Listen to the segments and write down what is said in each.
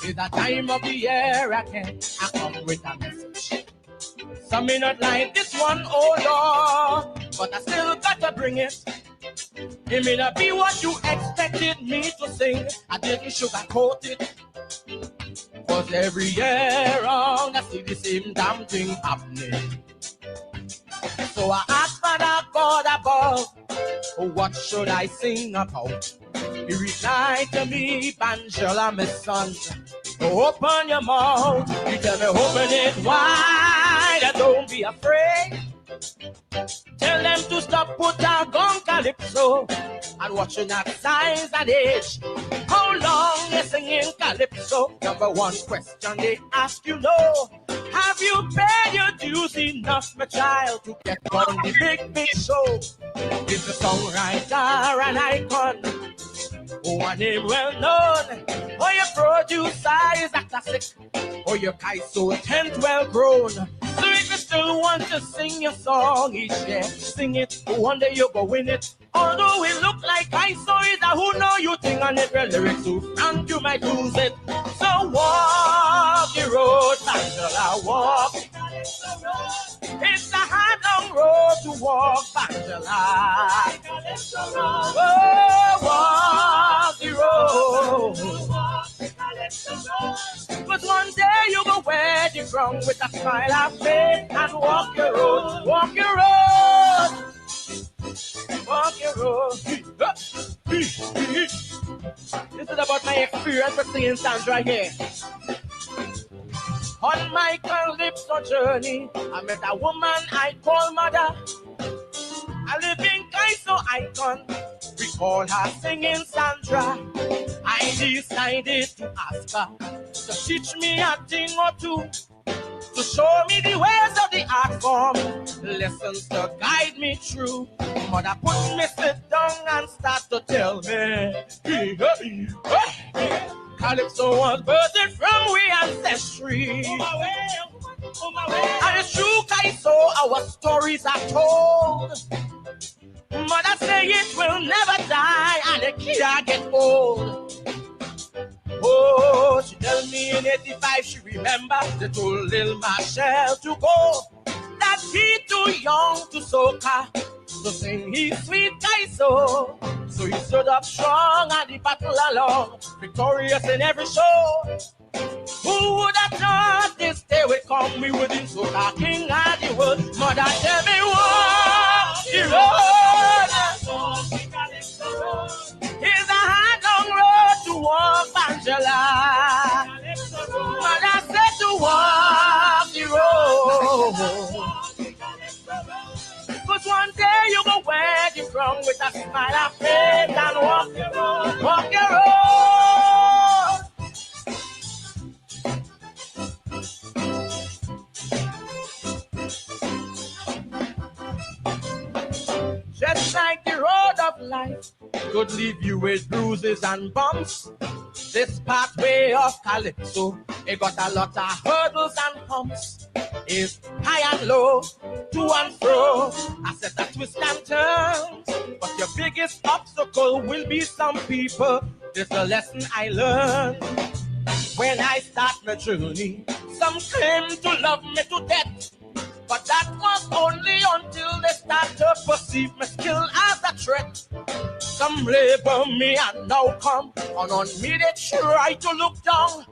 It's that time of the year again. I come with a message. Some may not like this one, oh Lord, but I still gotta bring it. It may not be what you expected me to sing. I didn't sugarcoat it. Cause every year round I see the same damn thing happening. So I asked Father God above, oh, what should I sing about? He replied to me, Angela, my son, open your mouth. You tell me open it wide and don't be afraid. Tell them to stop put a gun calypso and watching at size and age. How long you singing calypso? Number one question they ask you know. Have you paid your dues enough, my child, to get on the big show? Is the songwriter an icon? Oh, a name well known. Or your producer is a classic. Or your Kaiso 10th well grown. So if you still want to sing your song each year, sing it. One day you go win it. Although it look like Kaiso is a who know you think on every lyric too frank you might lose it. So walk the road, Angela, walk. It's a hard long road to walk, Angela. Oh, walk the road. But one day you go wear the ground with a smile of faith and walk your road, walk your road, walk your road. This is about my experience with singing songs right here. On my calypso journey, I met a woman I call mother, a living Kaiso icon. We call her singing Sandra. I decided to ask her to teach me a thing or two, to show me the ways of the art form, lessons to guide me through. Mother put me sit down and start to tell me, Calypso was birthed from we ancestry. And it's true, Kaiso, our stories are told. Mother say it will never die and it can't get old. Oh, she tell me in 85 she remember they told Lil Marshall to go, that he too young to soca, to sing his sweet Kaiso. So he stood up strong and the battle along, victorious in every show. Who would have thought this day would come? We wouldn't soca king of the world. Mother tell me walk the road. It's a hard long road to walk, Angela. Mother said to walk the road. But one day you go wear the crown with a smile of faith and walk the road, walk the road. Just like the road of life could leave you with bruises and bumps, this pathway of Calypso, it got a lot of hurdles and humps. It's high and low, to and fro, I said that twist and turns. But your biggest obstacle will be some people. This is a lesson I learned when I start my journey. Some claim to love me to death, but that was only until they start to perceive my skill as a threat. Some label me and now come, and on me they try to look down.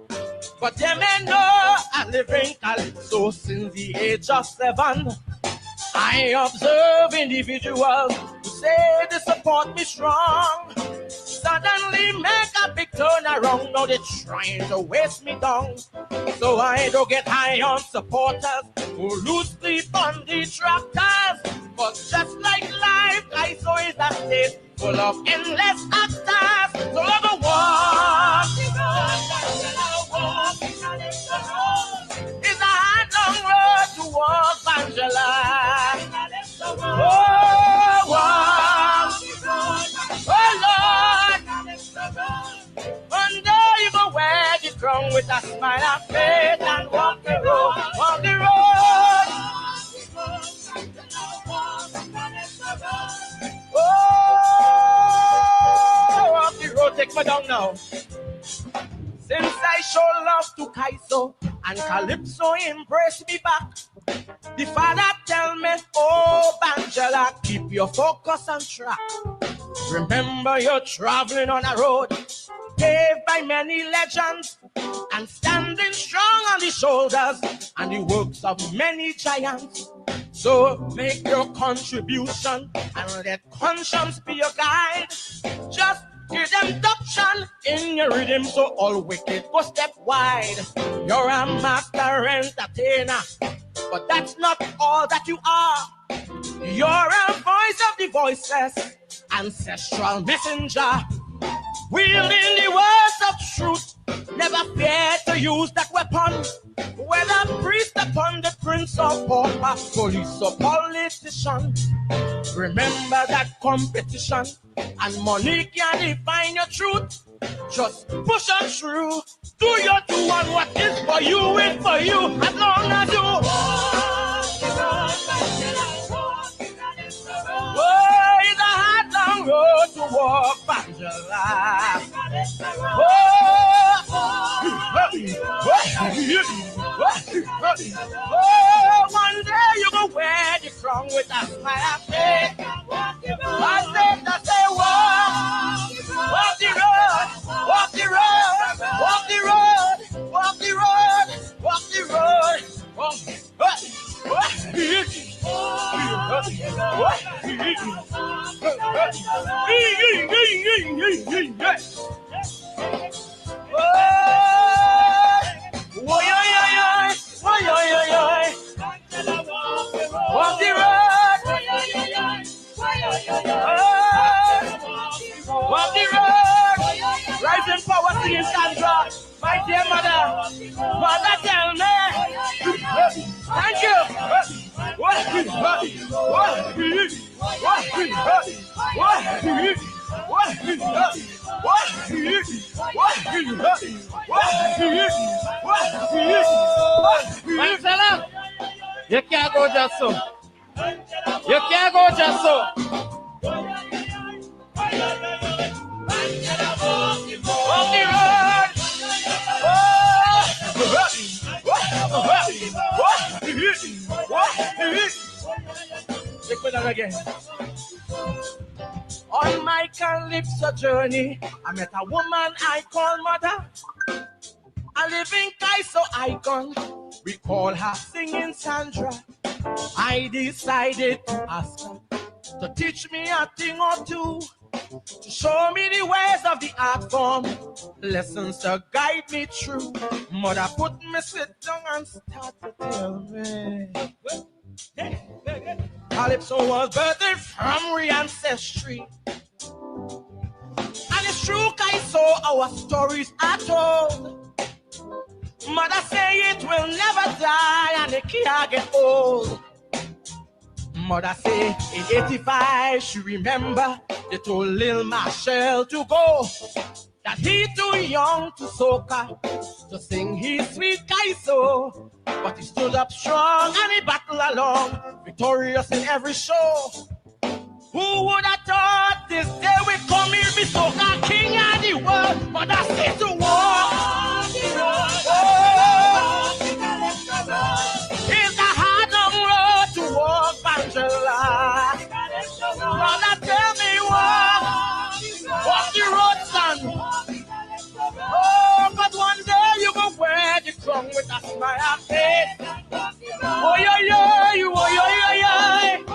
But they may know I live in Calypso since the age of 7. I observe individuals who say they support me strong, suddenly make a big turnaround. Now they're trying to waste me down. So I don't get high on supporters who lose sleep on detractors. But just like life, Kaiso is a state full of endless actors. So I go walk. It's a hard long road to walk, Angela. Oh, walk. Oh, Lord. One day you go wear the crown with a smile of faith and walk the road, walk the road. Oh, walk the road, take me down now. Say Since I show love to Kaiso and Calypso embrace me back, the father tell me, oh Angela, keep your focus on track. Remember you're traveling on a road paved by many legends and standing strong on the shoulders and the works of many giants. So make your contribution and let conscience be your guide. Just give them induction in your rhythm so all wicked go step wide. You're a master entertainer, but that's not all that you are. You're a voice of the voiceless, ancestral messenger, wielding the words of truth. Never fear to use that weapon, whether priest upon the prince or pauper, police or politician. Remember that competition and money can't define your truth. Just push on through. Do your do and what is for you is for you. As long as you oh, it's a hard long road to walk, Angela. Oh, one day you go wear the crown with a smile. I say, walk the road, walk the road, walk the road, walk the road, walk the road, walk the rising power singing Sandra, my dear mother, tell me, thank you. Marcella, you can't go just so. You can't go just so. Walk the road. Take me down again. On my Calypso journey, I met a woman I call mother, a living Kaiso icon. We call her Singing Sandra. I decided to ask her to teach me a thing or two, to show me the ways of the art form, lessons to guide me through. Mother put me sit down and start to tell me. Calypso was birthed from re ancestry, and it's true, Kaiso, our stories are told. Mother say it will never die and it can't get old. Mother say in 85 she remember they told Lil Marshall to go, that he too young to soca, to sing his sweet Kaiso. But he stood up strong and he battled along, victorious in every show. Who would have thought this day we come here be soca king of the world? Mother say to walk. It's a hard long road to walk, Angela. Mother tell me walk the road, son. Oh, but one day you go wear the crown with a smile face. Oh, yeah, yeah, you, oh, yeah, yeah, yeah.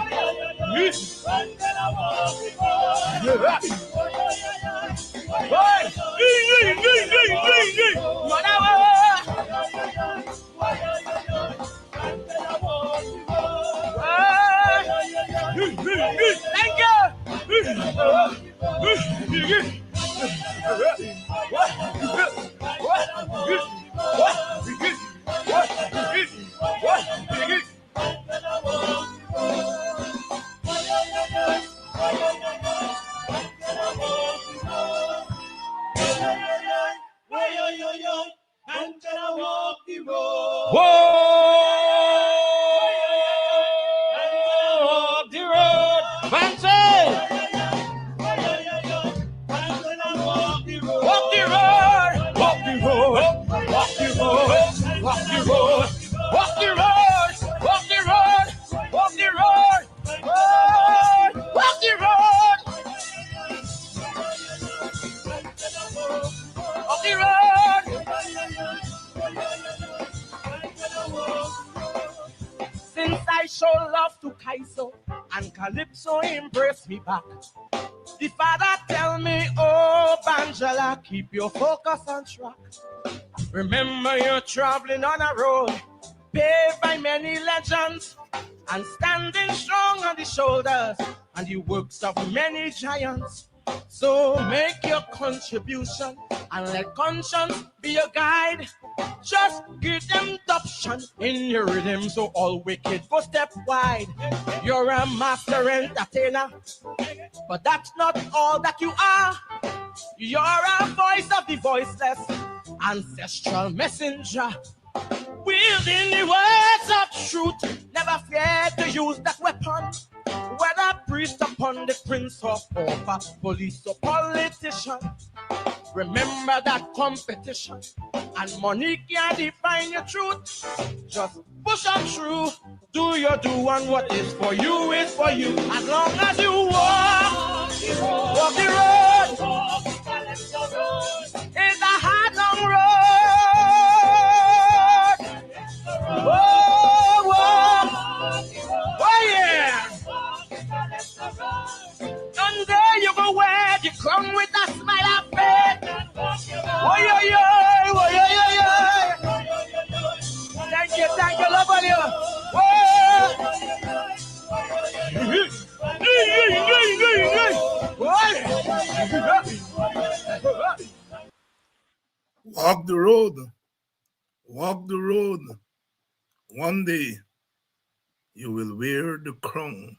Thank you. show love to Kaiso, and Calypso embrace me back. The father tell me, oh, Bangela, keep your focus on track. Remember you're traveling on a road paved by many legends, and standing strong on the shoulders and the works of many giants. So make your contribution and let conscience be your guide. Just give them the option in your rhythm so all wicked go step wide. You're a master entertainer, but that's not all that you are. You're a voice of the voiceless, ancestral messenger. Wielding the words of truth, never fear to use that weapon. Whether priest upon the prince or pauper, police or politician. Remember that competition and money can't define your truth. Just push on through, do your do, and what is for you is for you. As long as you walk the road, it's a hard long road. Oh yeah. And there you go where you come with a smile of faith. Oh yeah. Thank you, love on you. Walk the road. Walk the road. One day you will wear the crown.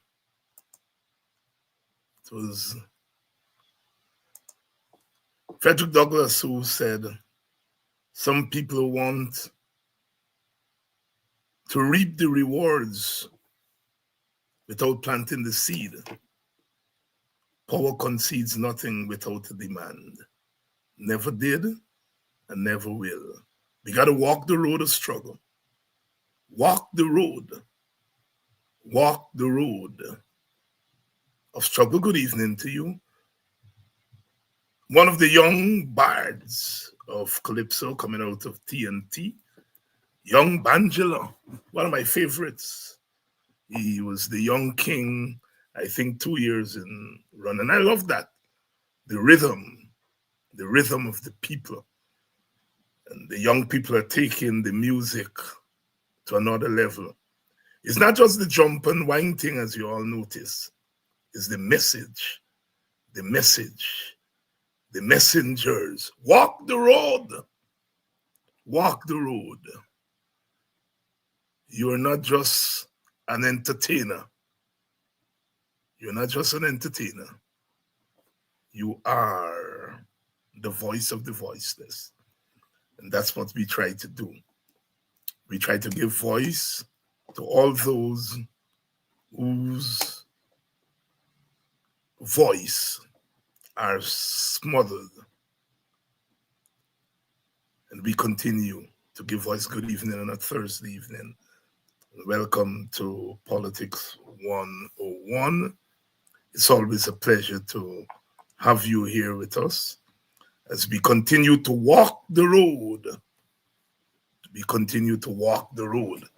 It was Frederick Douglass who said, some people want to reap the rewards without planting the seed. Power concedes nothing without a demand. Never did and never will. We got to walk the road of struggle. Walk the road. Walk the road of struggle. Good evening to you. One of the young bards of Calypso coming out of TNT, young Bangela, one of my favorites. He was the young king, I think 2 years in run. And I love that. The rhythm of the people. And the young people are taking the music to another level. It's not just the jump and wine thing, as you all notice. It's the message, the messengers. Walk the road. Walk the road. You are not just an entertainer. You're not just an entertainer. You are the voice of the voiceless. And that's what we try to do. We try to give voice to all those whose voice are smothered. And we continue to give voice. Good evening on a Thursday evening. Welcome to Politics 101. It's always a pleasure to have you here with us as we continue to walk the road. We continue to walk the road.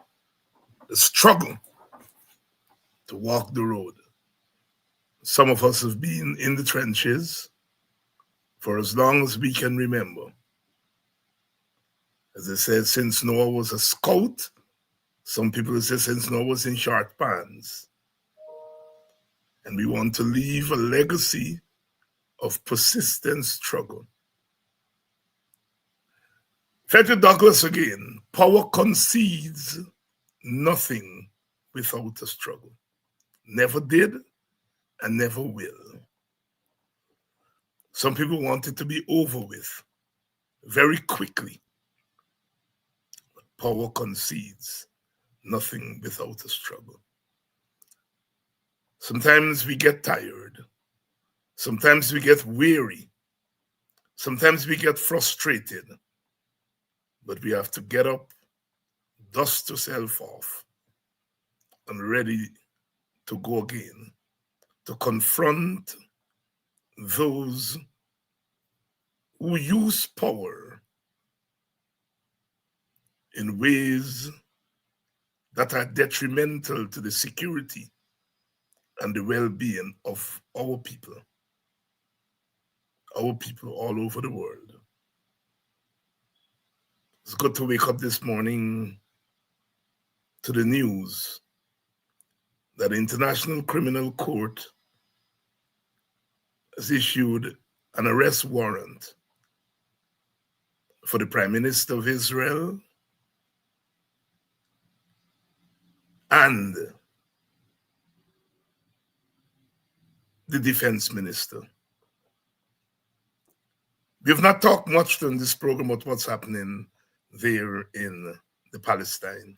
The struggle to walk the road. Some of us have been in the trenches for as long as we can remember. As I said, since Noah was a scout, some people say since Noah was in short pants. And we want to leave a legacy of persistent struggle. Frederick Douglass again, power concedes nothing without a struggle. Never did and never will. Some people want it to be over with very quickly. But power concedes nothing without a struggle. Sometimes we get tired. Sometimes we get weary. Sometimes we get frustrated. But we have to get up, dust yourself off, and ready to go again, to confront those who use power in ways that are detrimental to the security and the well-being of our people all over the world. It's good to wake up this morning to the news that the International Criminal Court has issued an arrest warrant for the Prime Minister of Israel and the Defense Minister. We have not talked much on this program about what's happening there in the Palestine.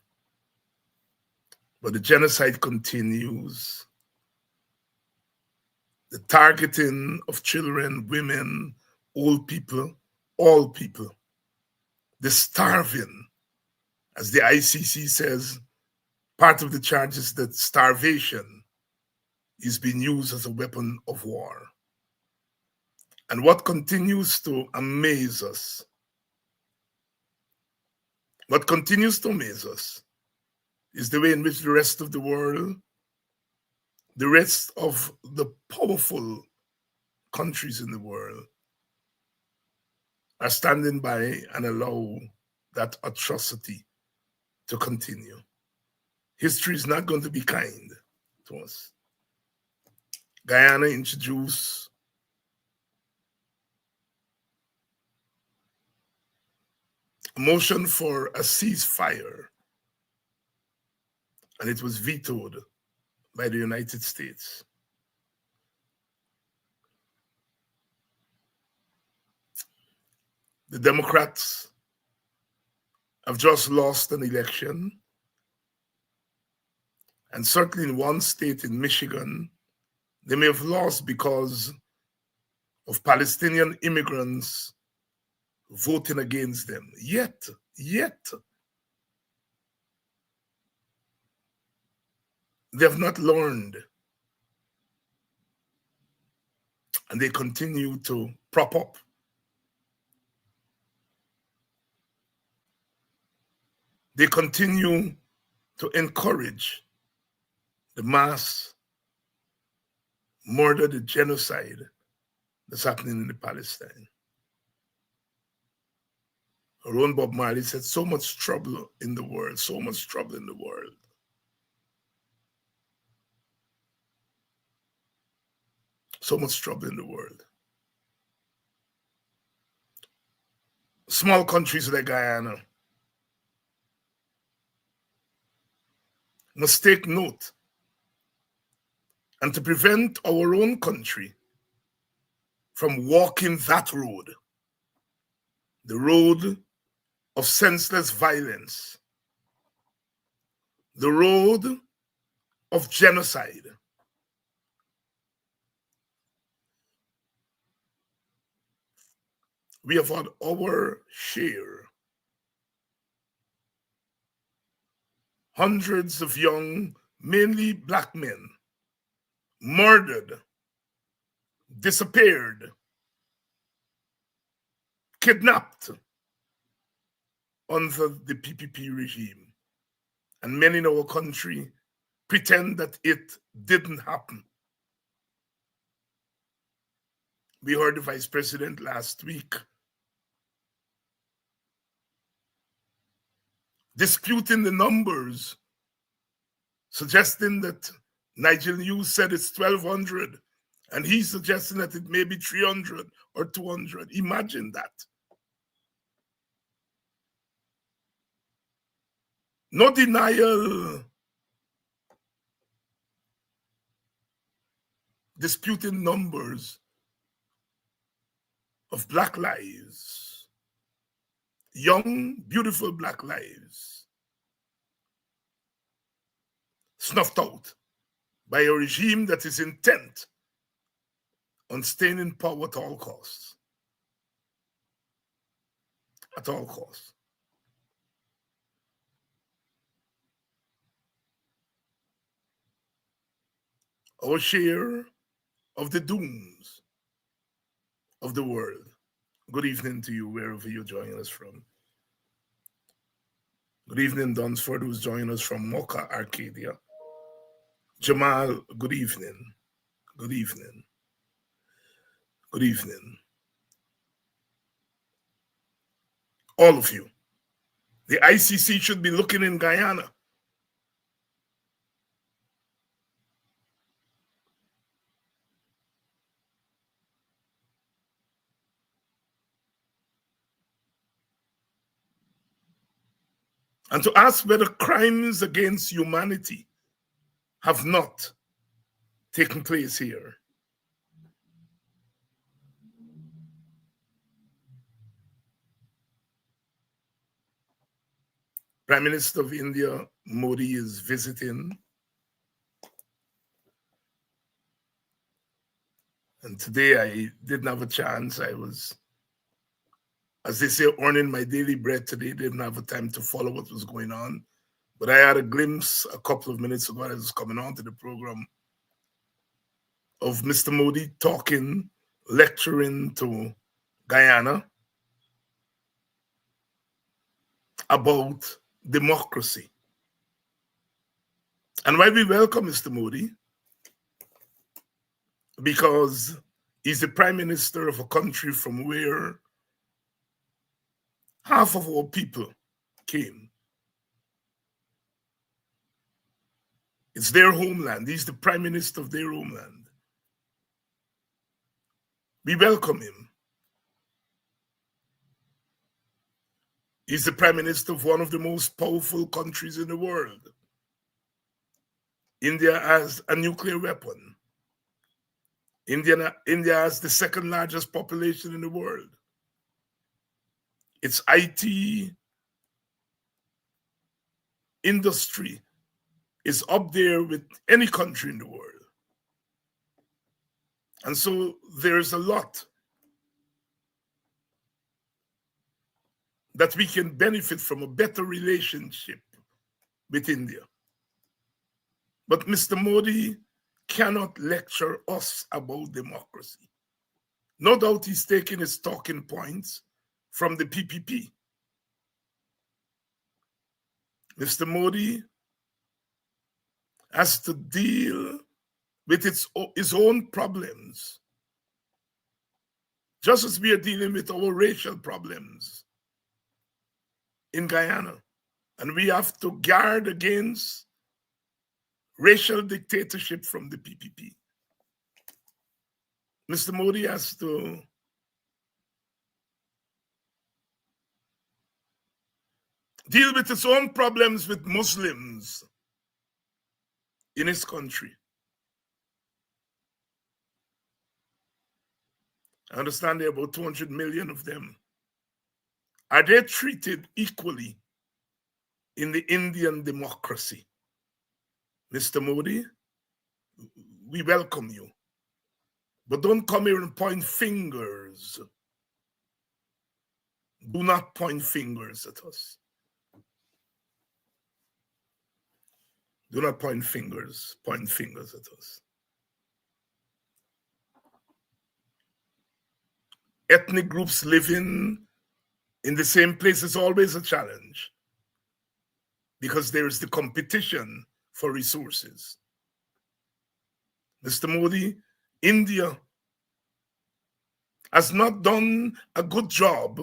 But the genocide continues. The targeting of children, women, old people, all people. The starving, as the ICC says, part of the charge is that starvation is being used as a weapon of war. And what continues to amaze us, is the way in which the rest of the world, the rest of the powerful countries in the world are standing by and allow that atrocity to continue. History is not going to be kind to us. Guyana introduced a motion for a ceasefire, and it was vetoed by the United States. The Democrats have just lost an election, and certainly in one state, in Michigan, they may have lost because of Palestinian immigrants voting against them. Yet, they have not learned, and they continue to prop up they continue to encourage the mass murder, the genocide that's happening in the Palestine. Our own Bob Marley said, so much trouble in the world, so much trouble in the world. So much trouble in the world. Small countries like Guyana must take note, and to prevent our own country from walking that road, the road of senseless violence, the road of genocide. We have had our share. Hundreds of young, mainly Black men, murdered, disappeared, kidnapped under the PPP regime. And many in our country pretend that it didn't happen. We heard the Vice President last week disputing the numbers, suggesting that Nigel News said it's 1,200, and he's suggesting that it may be 300 or 200. Imagine that. No denial, disputing numbers of Black lives, young, beautiful Black lives, snuffed out by a regime that is intent on staying in power at all costs. At all costs. Our share of the dooms of the world. Good evening to you, wherever you're joining us from. Good evening, Dunsford, who's joining us from Mocha, Arcadia. Jamal, good evening. Good evening. Good evening. All of you. The ICC should be looking in Guyana. And to ask whether crimes against humanity have not taken place here. Prime Minister of India, Modi, is visiting. And today I didn't have a chance. I was, as they say, earning my daily bread today. Didn't have a time to follow what was going on. But I had a glimpse a couple of minutes ago as I was coming on to the program of Mr. Modi talking, lecturing to Guyana about democracy. And why we welcome Mr. Modi? Because he's the prime minister of a country from where half of our people came. It's their homeland. He's the prime minister of their homeland. We welcome him. He's the prime minister of one of the most powerful countries in the world. India has a nuclear weapon. India has the second largest population in the world. Its IT industry is up there with any country in the world. And so there's a lot that we can benefit from, a better relationship with India. But Mr. Modi cannot lecture us about democracy. No doubt he's taking his talking points from the PPP. Mr. Modi has to deal with his own problems, just as we are dealing with our racial problems in Guyana. And we have to guard against racial dictatorship from the PPP. Mr. Modi has to deal with his own problems with Muslims in his country. I understand there are about 200 million of them. Are they treated equally in the Indian democracy? Mr. Modi, we welcome you. But don't come here and point fingers. Do not point fingers at us. Do not point fingers at us. Ethnic groups living in the same place is always a challenge because there is the competition for resources. Mr. Modi, India has not done a good job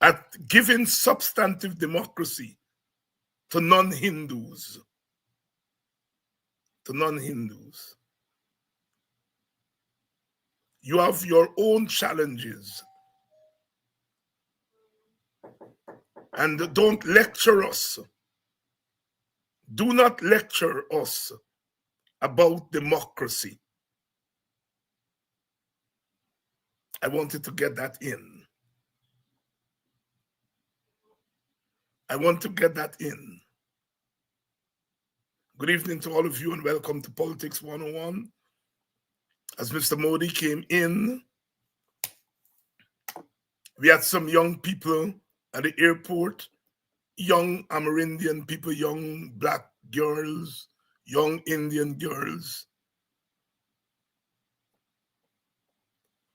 at giving substantive democracy to non-Hindus. You have your own challenges. And don't lecture us. Do not lecture us about democracy. I wanted to get that in. Good evening to all of you and welcome to Politics 101. As Mr. Modi came in, we had some young people at the airport, young Amerindian people, young black girls, young Indian girls,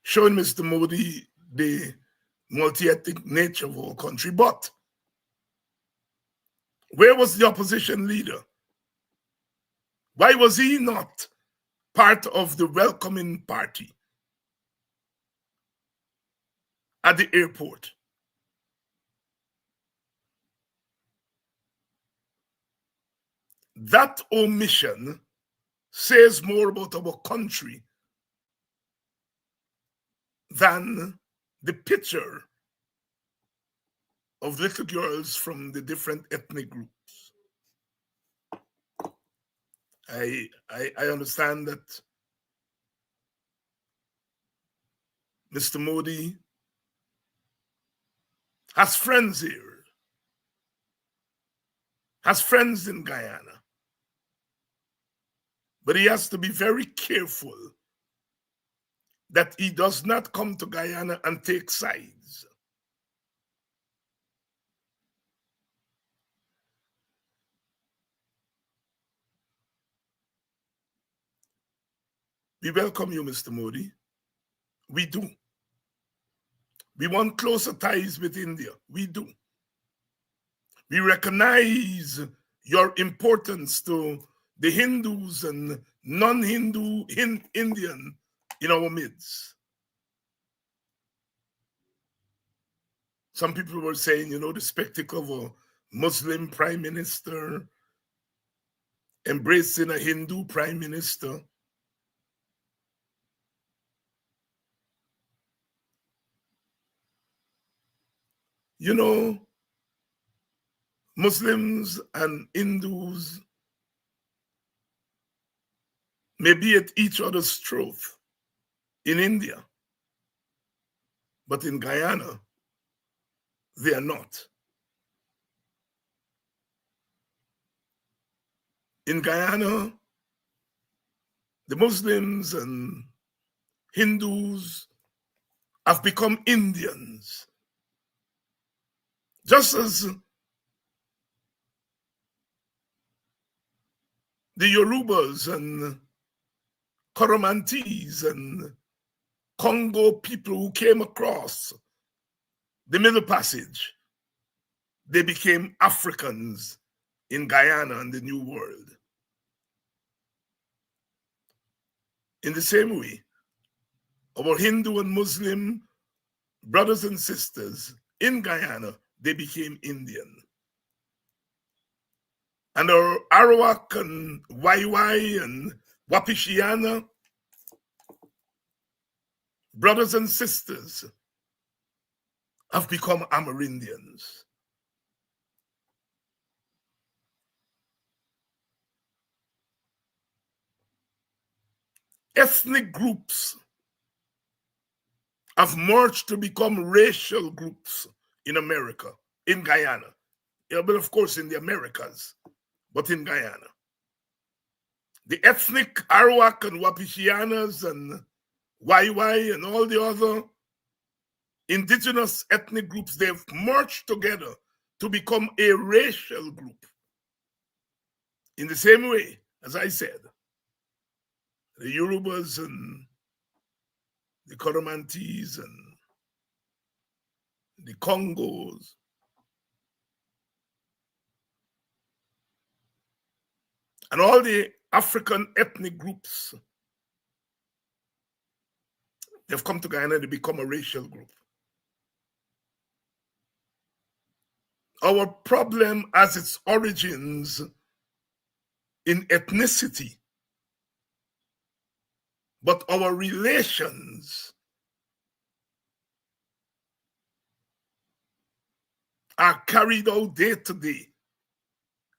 showing Mr. Modi the multi-ethnic nature of our country. But where was the opposition leader? Why was he not part of the welcoming party at the airport? That omission says more about our country than the picture of little girls from the different ethnic groups. I understand that Mr. Modi has friends here, has friends in Guyana, but he has to be very careful that he does not come to Guyana and take sides. We welcome you, Mr. Modi. We do. We want closer ties with India. We do. We recognize your importance to the Hindus and non-Hindu Indian in our midst. Some people were saying, the spectacle of a Muslim prime minister embracing a Hindu prime minister. Muslims and Hindus may be at each other's throat in India, but in Guyana, they are not. In Guyana, the Muslims and Hindus have become Indians, just as the Yorubas and Koromantis and Congo people who came across the Middle Passage, they became Africans in Guyana and the New World. In the same way, our Hindu and Muslim brothers and sisters in Guyana, they became Indian. And our Arawak and Waiwai and Wapishiana brothers and sisters have become Amerindians. Ethnic groups have merged to become racial groups in America, in Guyana. But of course in the Americas, but in Guyana. The ethnic Arawak and Wapishianas and Waiwai and all the other indigenous ethnic groups, they've merged together to become a racial group. In the same way, as I said, the Yorubas and the Koromantis and the Congos and all the African ethnic groups, they've come to Guyana to become a racial group. Our problem has its origins in ethnicity, but our relations are carried out day to day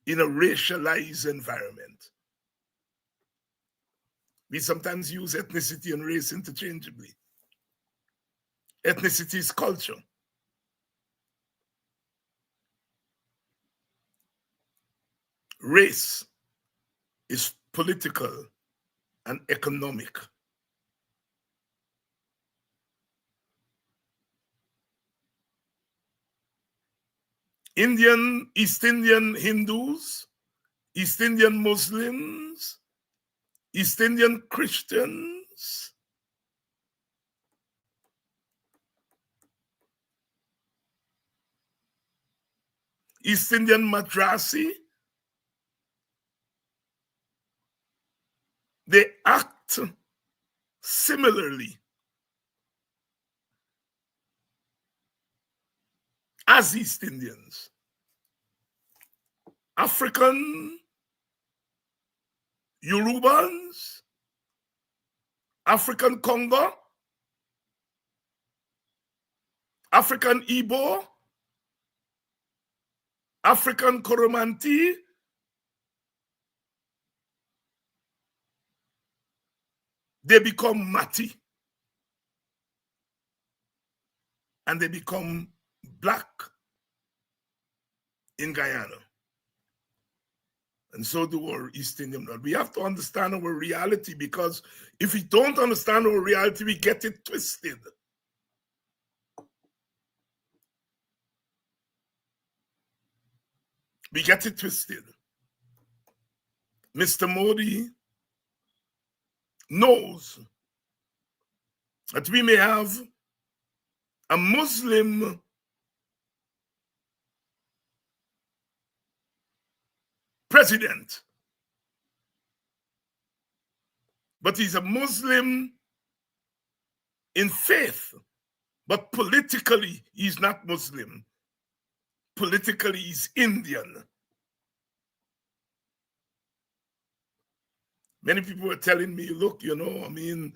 in a racialized environment. We sometimes use ethnicity and race interchangeably. Ethnicity is culture. Race is political and economic. East Indian Hindus, East Indian Muslims, East Indian Christians, East Indian Madrasi, they act similarly as East Indians. African Yorubans, African Congo, African Igbo, African Koromanti, they become Mati. And they become black in Guyana. And so do our East Indian blood. We have to understand our reality, because if we don't understand our reality, we get it twisted. We get it twisted. Mr. Modi knows that we may have a Muslim president, but he's a Muslim in faith, but politically he's not Muslim. Politically he's Indian. Many people were telling me, look, you know, I mean,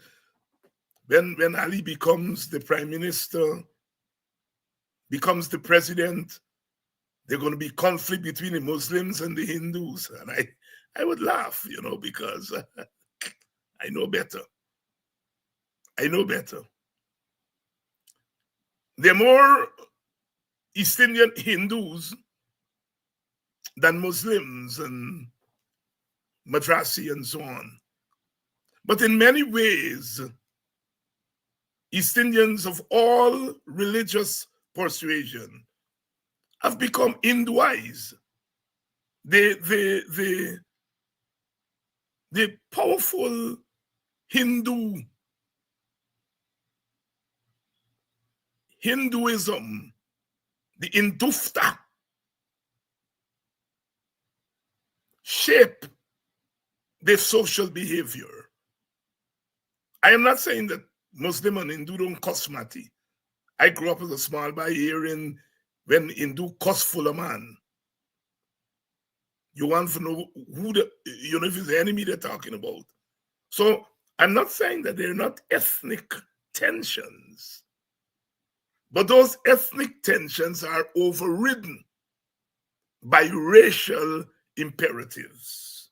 when Ali becomes the prime minister, becomes the president, there's going to be conflict between the Muslims and the Hindus. And I would laugh, you know, because I know better. I know better. There are more East Indian Hindus than Muslims and Madrasi and so on. But in many ways, East Indians of all religious persuasion have become Hinduized. The powerful Hinduism, the Hindufta, shape their social behavior. I am not saying that Muslim and Hindu don't cosmati. I grew up as a small boy hearing when Hindu cuss full of man. You want to know who if it's the enemy they're talking about. So I'm not saying that they're not ethnic tensions, but those ethnic tensions are overridden by racial imperatives.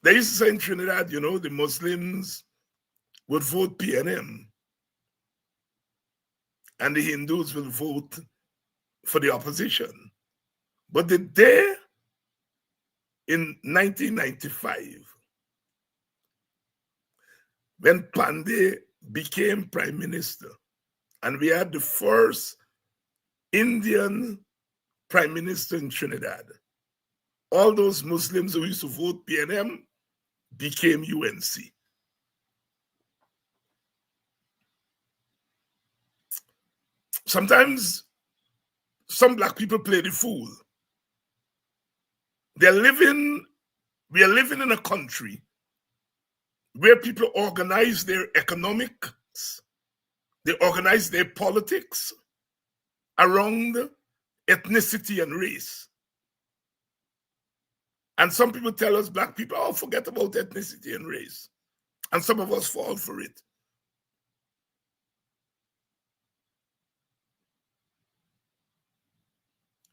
They used to say in Trinidad, you know, the Muslims would vote PNM and the Hindus will vote for the opposition. But the day in 1995, when Pandey became prime minister, and we had the first Indian prime minister in Trinidad, all those Muslims who used to vote PNM became UNC. Sometimes some black people play the fool. We are living in a country where people organize their economics, they organize their politics around ethnicity and race. And some people tell us, black people, oh, forget about ethnicity and race. And some of us fall for it.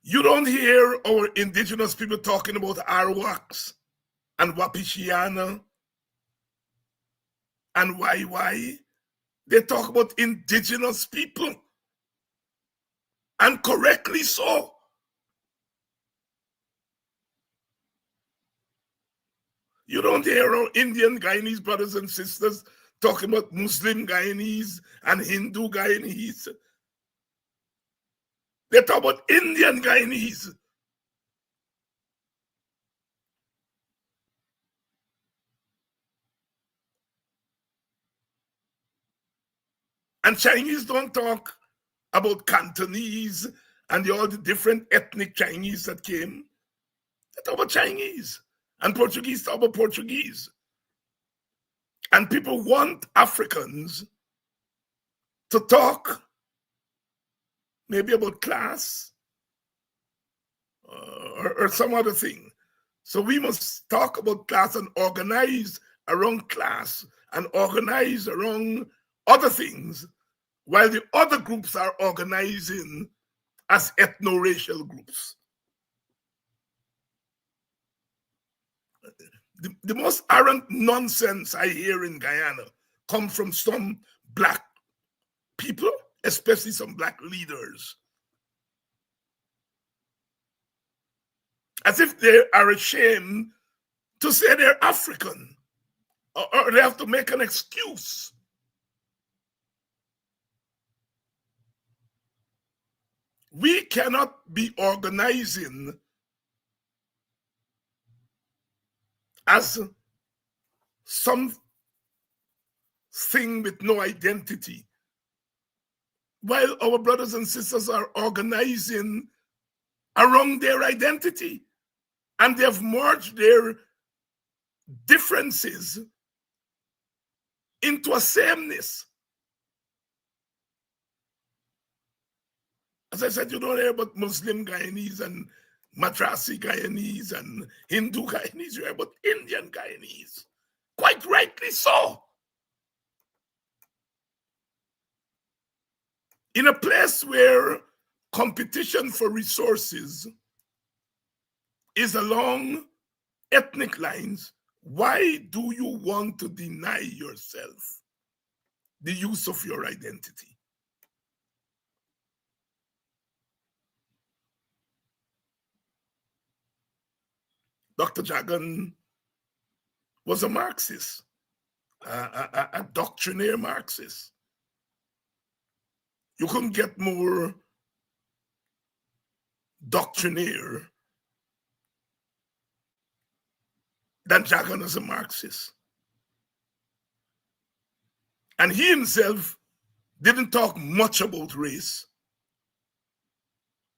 You don't hear our indigenous people talking about Arawaks and Wapishiana and YY. They talk about indigenous people, and correctly so. You don't hear our Indian Guyanese brothers and sisters talking about Muslim Guyanese and Hindu Guyanese. They talk about Indian Guyanese. And Chinese don't talk about Cantonese and all the different ethnic Chinese that came, they talk about Chinese, and Portuguese talk about Portuguese. And people want Africans to talk maybe about class or some other thing. So we must talk about class and organize around class and organize around other things, while the other groups are organizing as ethno-racial groups. The most arrant nonsense I hear in Guyana come from some Black people, especially some Black leaders, as if they are ashamed to say they're African, or they have to make an excuse. We cannot be organizing as some thing with no identity, while our brothers and sisters are organizing around their identity, and they have merged their differences into a sameness. As I said, you don't hear about Muslim Guyanese and Madrasi Guyanese and Hindu Guyanese, you hear about Indian Guyanese. Quite rightly so. In a place where competition for resources is along ethnic lines, why do you want to deny yourself the use of your identity? Dr. Jagan was a Marxist, a doctrinaire Marxist. You couldn't get more doctrinaire than Jagan as a Marxist. And he himself didn't talk much about race,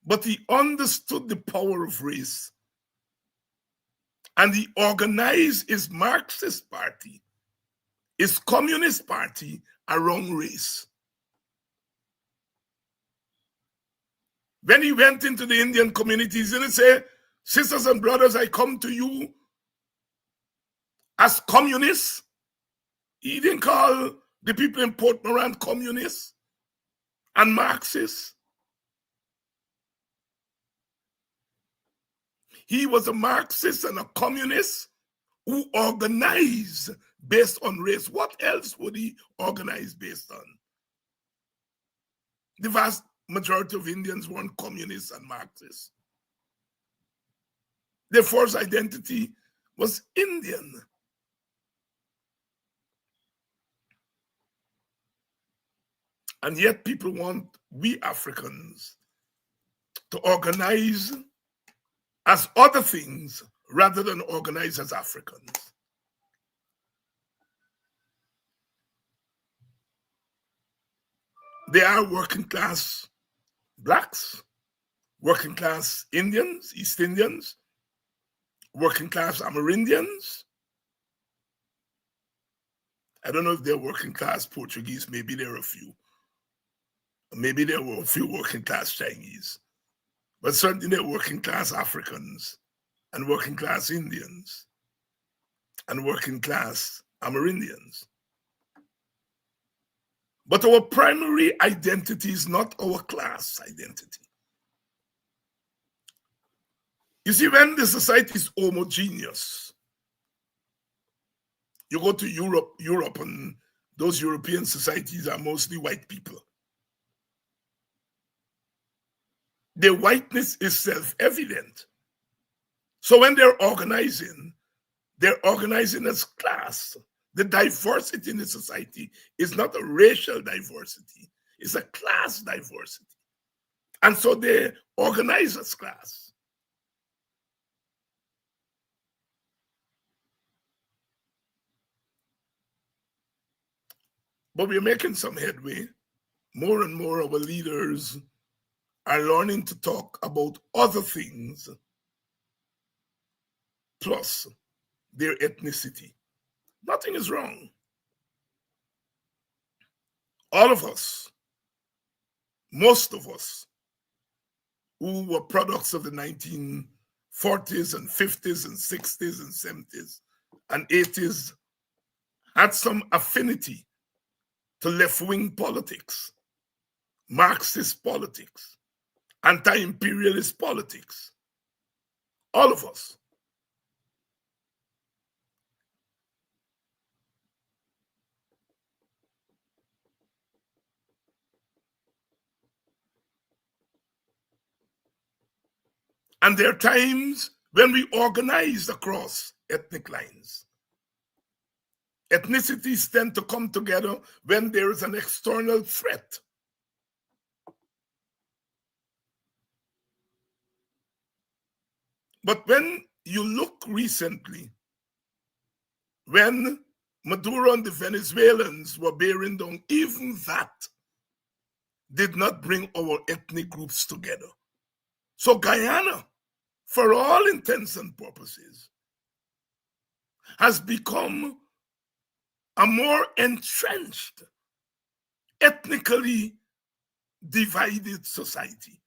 but he understood the power of race. And he organized his Marxist party, his Communist party, around race. When he went into the Indian communities, he didn't say, sisters and brothers, I come to you as communists. He didn't call the people in Port Moran communists and Marxists. He was a Marxist and a communist who organized based on race. What else would he organize based on? The vast majority of Indians weren't communists and Marxists. Their first identity was Indian. And yet people want we Africans to organize as other things rather than organize as Africans. They are working class Blacks, working class Indians, East Indians, working class Amerindians. I don't know if they're working class Portuguese, maybe there are a few. Maybe there were a few working class Chinese, but certainly they're working class Africans and working class Indians and working class Amerindians. But our primary identity is not our class identity. You see, when the society is homogeneous, you go to Europe, and those European societies are mostly white people. Their whiteness is self-evident. So when they're organizing as class. The diversity in the society is not a racial diversity, it's a class diversity. And so they organize as class. But we're making some headway. More and more of our leaders are learning to talk about other things plus their ethnicity. Nothing is wrong. All of us, most of us, who were products of the 1940s and 50s and 60s and 70s and 80s had some affinity to left-wing politics, Marxist politics, anti-imperialist politics. All of us. And there are times when we organize across ethnic lines. Ethnicities tend to come together when there is an external threat. But when you look recently, when Maduro and the Venezuelans were bearing down, even that did not bring our ethnic groups together. So Guyana, for all intents and purposes, has become a more entrenched, ethnically divided society.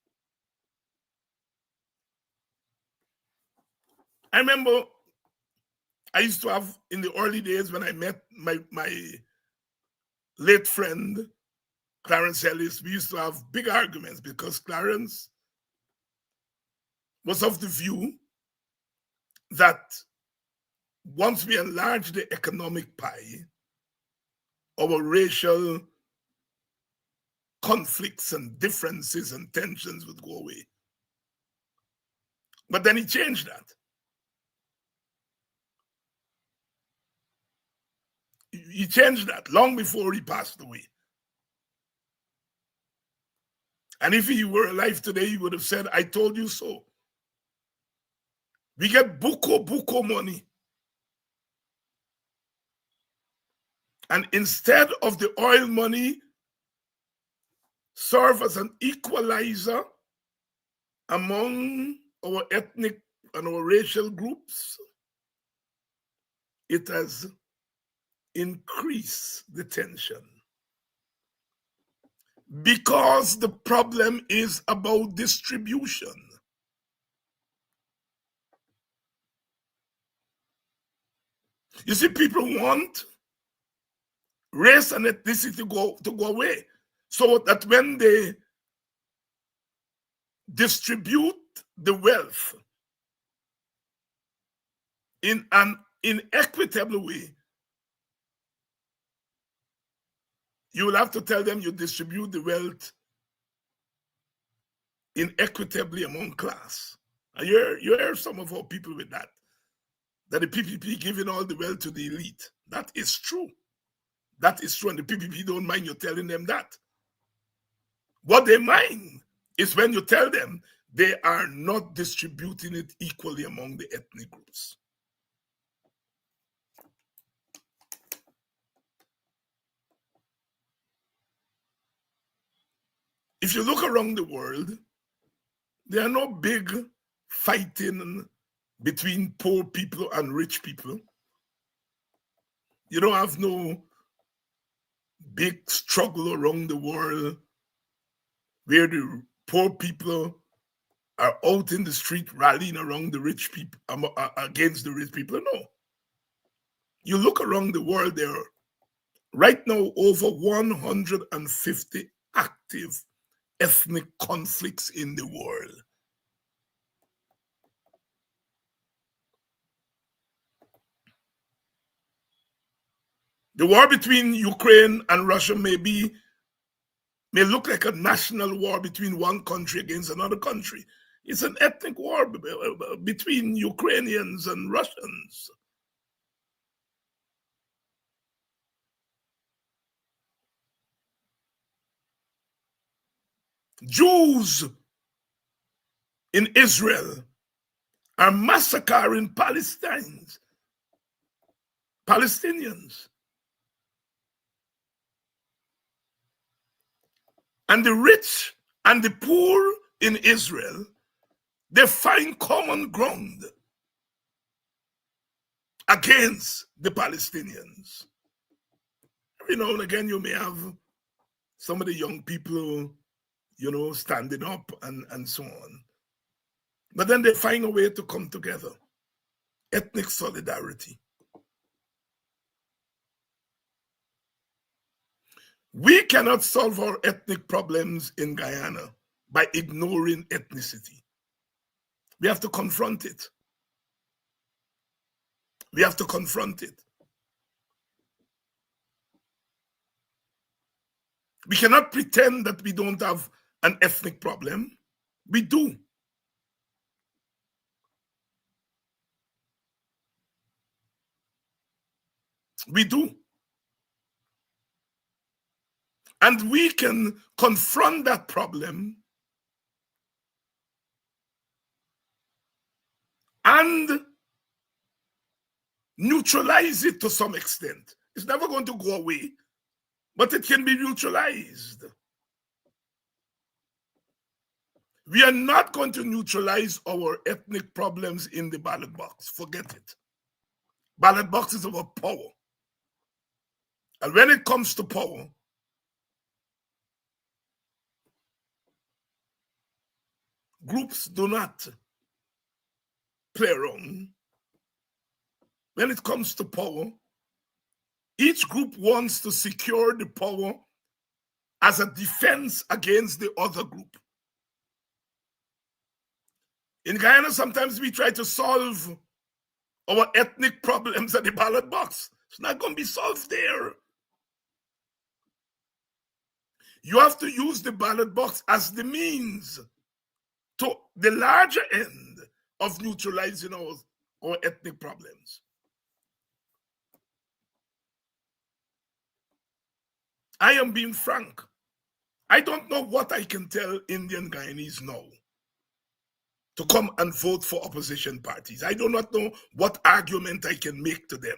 I remember I used to have, in the early days when I met my late friend, Clarence Ellis, we used to have big arguments because Clarence was of the view that once we enlarge the economic pie, our racial conflicts and differences and tensions would go away. But then he changed that. He changed that long before he passed away. And if he were alive today, he would have said, I told you so. We get buko money. And instead of the oil money serve as an equalizer among our ethnic and our racial groups, it has increased the tension. Because the problem is about distribution. You see, people want race and ethnicity to go away, so that when they distribute the wealth in an inequitable way, you will have to tell them you distribute the wealth inequitably among class. And you hear some of our people with that the PPP giving all the wealth to the elite. That is true. That is true, and the PPP don't mind you telling them that. What they mind is when you tell them they are not distributing it equally among the ethnic groups. If you look around the world, there are no big fighting between poor people and rich people. You don't have no big struggle around the world where the poor people are out in the street rallying around the rich people, against the rich people. No. You look around the world, there are right now over 150 active ethnic conflicts in the world. The war between Ukraine and Russia may look like a national war between one country against another country. It's an ethnic war between Ukrainians and Russians. Jews in Israel are massacring Palestinians. And the rich and the poor in Israel, they find common ground against the Palestinians. Every now and again, you may have some of the young people, standing up and so on. But then they find a way to come together. Ethnic solidarity. We cannot solve our ethnic problems in Guyana by ignoring ethnicity. We have to confront it. We have to confront it. We cannot pretend that we don't have an ethnic problem. We do. We do. And we can confront that problem and neutralize it to some extent. It's never going to go away, but it can be neutralized. We are not going to neutralize our ethnic problems in the ballot box. Forget it. Ballot box is about power. And when it comes to power, groups do not play around. When it comes to power, each group wants to secure the power as a defense against the other group. In Guyana, sometimes we try to solve our ethnic problems at the ballot box. It's not going to be solved there. You have to use the ballot box as the means to the larger end of neutralizing our ethnic problems. I am being frank. I don't know what I can tell Indian Guyanese now to come and vote for opposition parties. I do not know what argument I can make to them.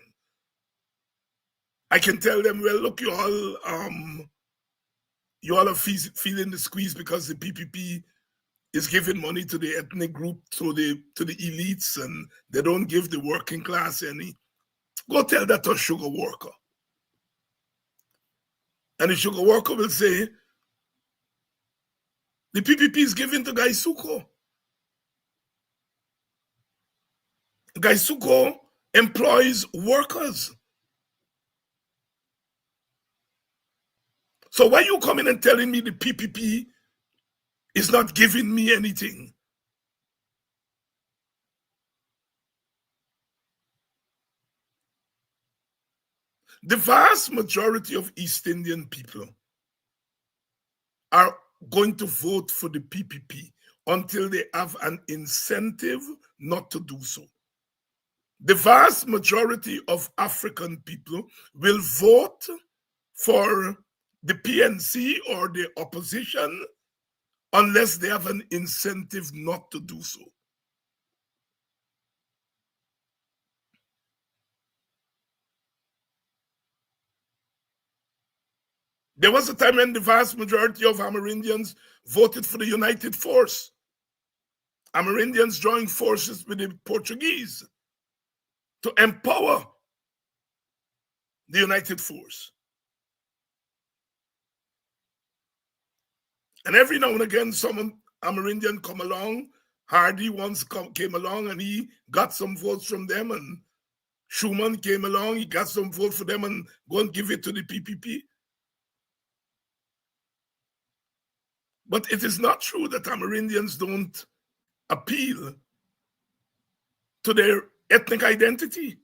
I can tell them, well, look, you all are feeling the squeeze because the PPP is giving money to the ethnic group, to the elites, and they don't give the working class any. Go tell that to a sugar worker. And the sugar worker will say, the PPP is given to Gaisuco. Gaisuco employs workers. So why are you coming and telling me the PPP is not giving me anything? The vast majority of East Indian people are going to vote for the PPP until they have an incentive not to do so. The vast majority of African people will vote for the PNC or the opposition unless they have an incentive not to do so. There was a time when the vast majority of Amerindians voted for the United Force. Amerindians joined forces with the Portuguese to empower the United Force. And every now and again, some Amerindian come along. Hardy once came along and he got some votes from them, and Schumann came along, he got some votes for them and go and give it to the PPP. But it is not true that Amerindians don't appeal to their ethnic identity.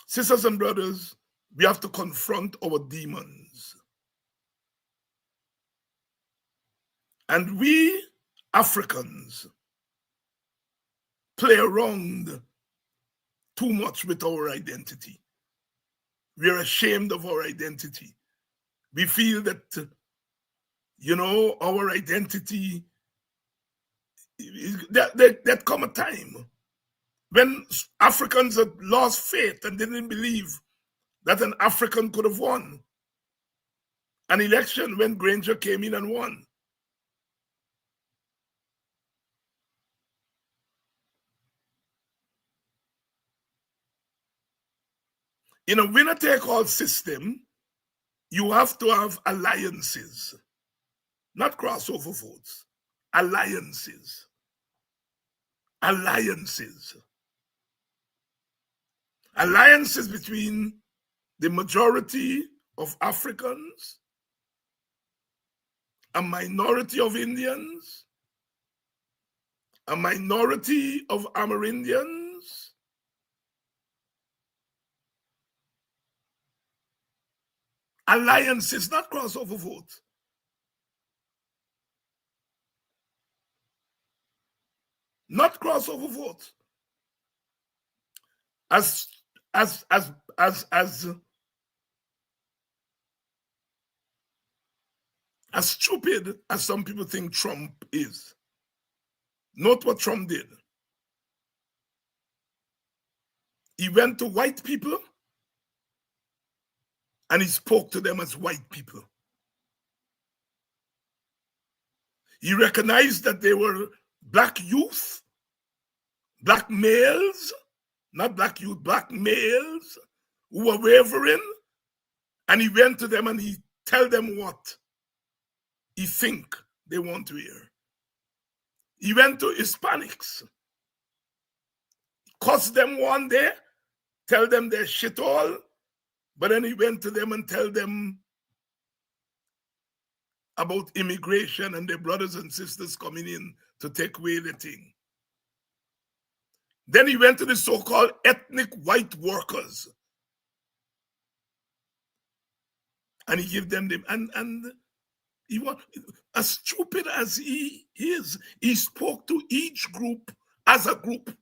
Sisters and brothers, we have to confront our demons. And we Africans play around too much with our identity. We are ashamed of our identity. We feel that, our identity, that come a time when Africans had lost faith and didn't believe that an African could have won an election when Granger came in and won. In a winner-take-all system, you have to have alliances, not crossover votes. Alliances. Alliances. Alliances between the majority of Africans, a minority of Indians, a minority of Amerindians, alliances, not crossover votes. Not crossover votes. As stupid as some people think Trump is, note what Trump did. He went to white people and he spoke to them as white people. He recognized that they were black youth, black males, not black youth, black males who were wavering, and he went to them and he tell them what he think they want to hear. He went to Hispanics, cuss them one day, tell them they're shit all, but then he went to them and tell them about immigration and their brothers and sisters coming in to take away the thing. Then he went to the so-called ethnic white workers. And he gave them and he was as stupid as he is. He spoke to each group as a group.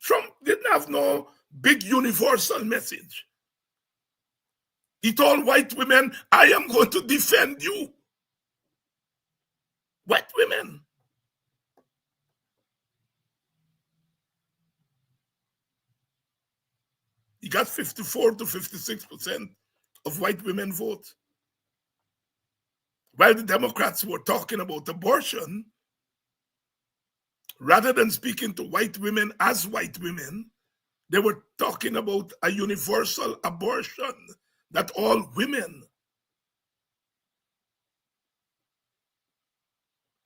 Trump didn't have no big universal message. He told white women, I am going to defend you. White women. He got 54 to 56% of white women vote. While the Democrats were talking about abortion, rather than speaking to white women as white women, they were talking about a universal abortion that all women.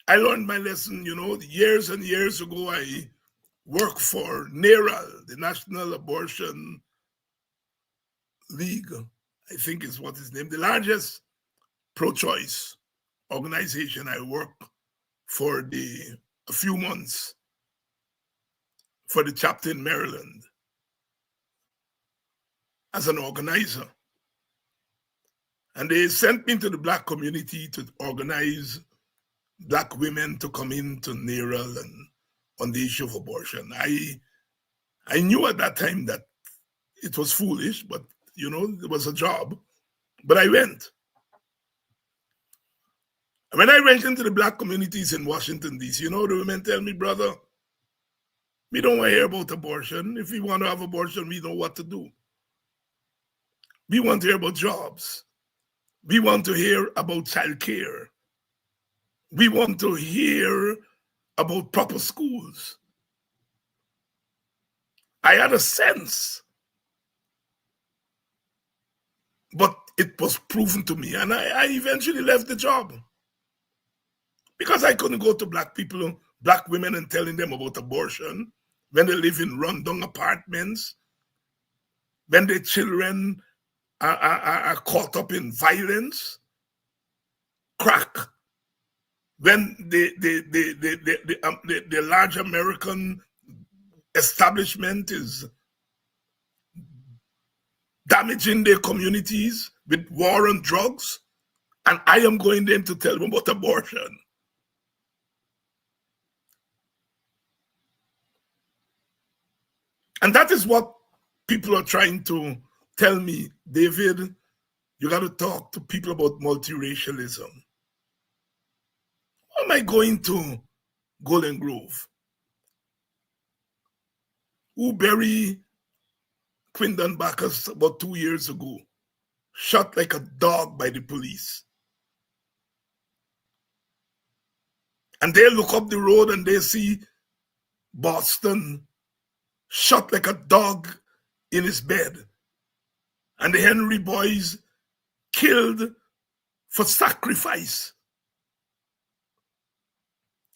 I learned my lesson, years and years ago. I worked for NARAL, the National Abortion League, I think is what is named, the largest pro-choice organization. I worked for a few months for the chapter in Maryland as an organizer. And they sent me to the black community to organize black women to come into NARAL and on the issue of abortion. I knew at that time that it was foolish, but it was a job. But I went. When I went into the black communities in Washington, D.C., the women tell me, brother, we don't want to hear about abortion. If we want to have abortion, we know what to do. We want to hear about jobs. We want to hear about child care. We want to hear about proper schools. I had a sense, but it was proven to me, and I eventually left the job because I couldn't go to black people, black women, and telling them about abortion when they live in rundown apartments, when their children are caught up in violence, crack, when the large American establishment is damaging their communities with war on drugs, and I am going there to tell them about abortion. And that is what people are trying to tell me, David, you got to talk to people about multiracialism. Why am I going to Golden Grove? Who bury Quindon Bacchus about 2 years ago, shot like a dog by the police. And they look up the road and they see Boston shot like a dog in his bed. And the Henry boys killed for sacrifice.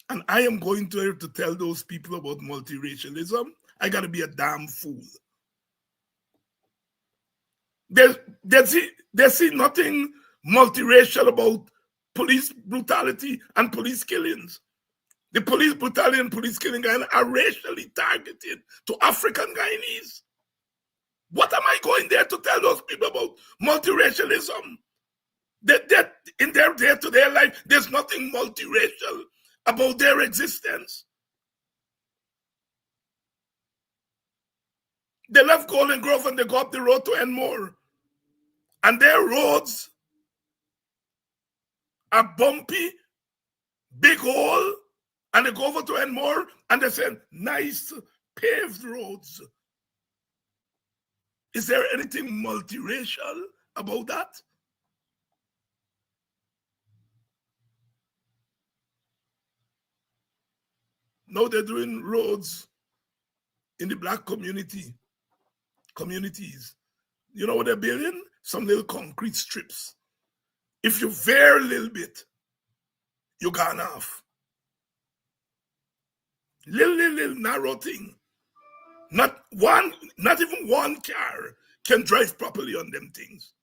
And I am going to have to tell those people about multiracialism. I got to be a damn fool. They see nothing multiracial about police brutality and police killings. The police brutality and police killing are racially targeted to African Guyanese. What am I going there to tell those people about multiracialism? That in their day-to-day life, there's nothing multiracial about their existence. They left Golden Grove and they go up the road to Enmore. And their roads are bumpy, big hole, and they go over to Enmore and they say, nice paved roads. Is there anything multiracial about that? Now they're doing roads in the black communities. You know what they're building? Some little concrete strips. If you veer a little bit, you're gone off. Little narrow thing. Not even one car can drive properly on them things.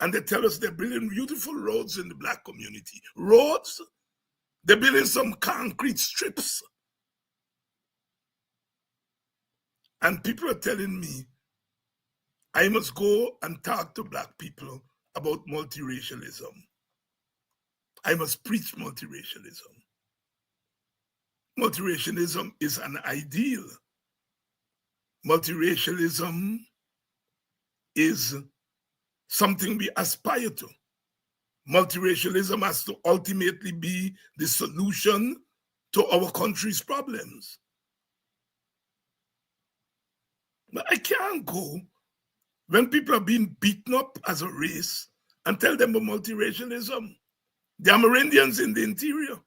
And they tell us they're building beautiful roads in the black community. Roads? They're building some concrete strips. And people are telling me I must go and talk to black people about multiracialism. I must preach multiracialism. Multiracialism is an ideal. Multiracialism is something we aspire to. Multiracialism has to ultimately be the solution to our country's problems. But I can't go when people are being beaten up as a race and tell them about multiracialism. The Amerindians in the interior,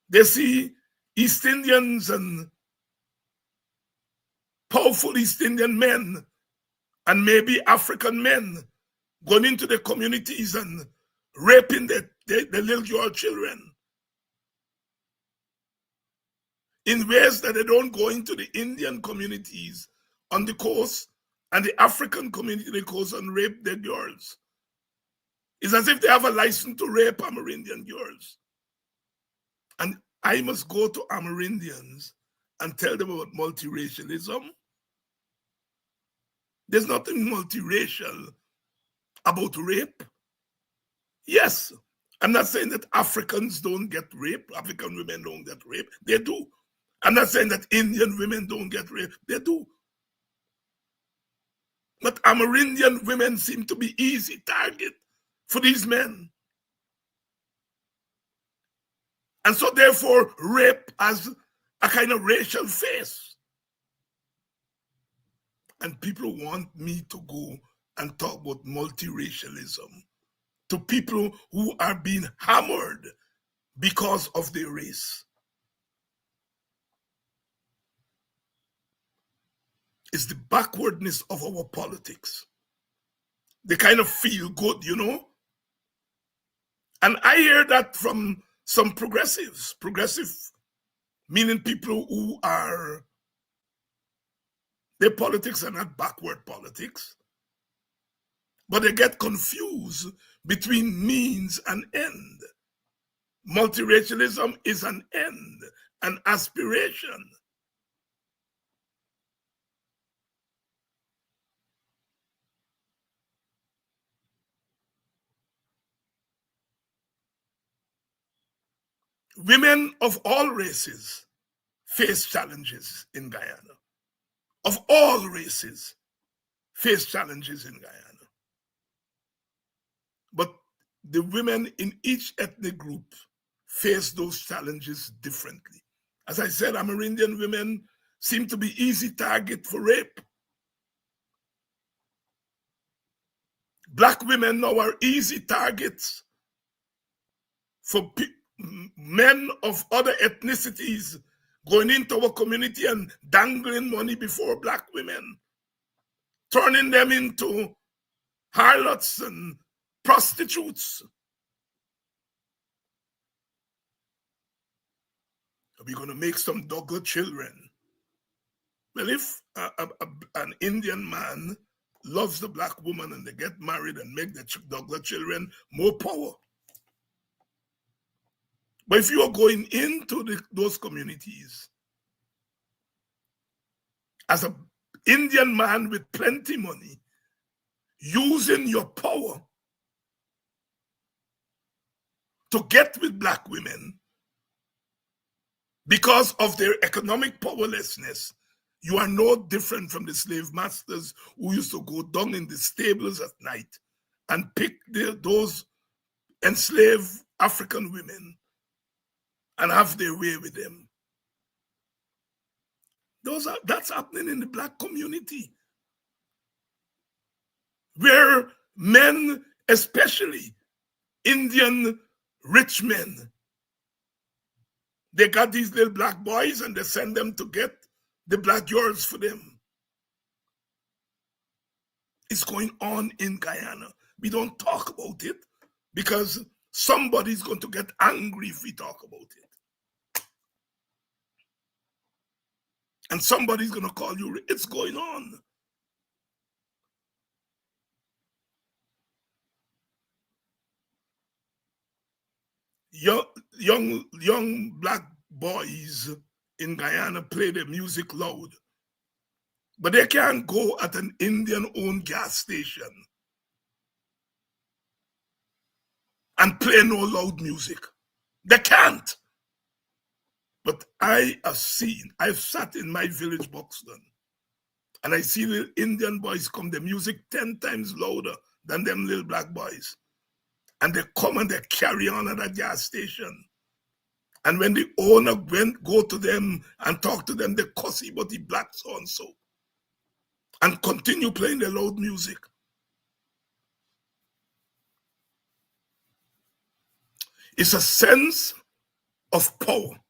they see East Indians and powerful East Indian men and maybe African men going into the communities and raping the little girl children in ways that they don't go into the Indian communities on the coast and the African community on the coast and rape their girls. It's as if they have a license to rape Amerindian girls. And I must go to Amerindians and tell them about multiracialism. There's nothing multiracial about rape. Yes, I'm not saying that Africans don't get raped, African women don't get raped. They do. I'm not saying that Indian women don't get raped. They do. But Amerindian women seem to be easy target for these men. And so therefore, rape has a kind of racial face. And people want me to go and talk about multiracialism to people who are being hammered because of their race. It's the backwardness of our politics. They kind of feel good, you know? And I hear that from some progressives. Progressive meaning people who are, their politics are not backward politics, but they get confused between means and end. Multiracialism is an end, an aspiration. Women of all races face challenges in Guyana. Of all races face challenges in Guyana. But the women in each ethnic group face those challenges differently. As I said, Amerindian women seem to be easy target for rape. Black women now are easy targets for men of other ethnicities going into our community and dangling money before black women, turning them into harlots and prostitutes. Are we going to make some Douglas children? Well, if an Indian man loves the black woman and they get married and make the Douglas children, more power. But if you are going into those communities as an Indian man with plenty money, using your power to get with black women because of their economic powerlessness, you are no different from the slave masters who used to go down in the stables at night and pick those enslaved African women and have their way with them. That's happening in the black community, where men, especially Indian rich men, they got these little black boys and they send them to get the black girls for them. It's going on in Guyana. We don't talk about it because somebody's going to get angry if we talk about it. And somebody's going to call you. It's going on. Young black boys in Guyana play their music loud, but they can't go at an Indian-owned gas station and play no loud music. They can't. But I've sat in my village, Buxton, and I see the Indian boys come, the music 10 times louder than them little black boys. And they come and they carry on at that gas station. And when the owner go to them and talk to them, they cuss about the black so-and-so and continue playing the loud music. It's a sense of power,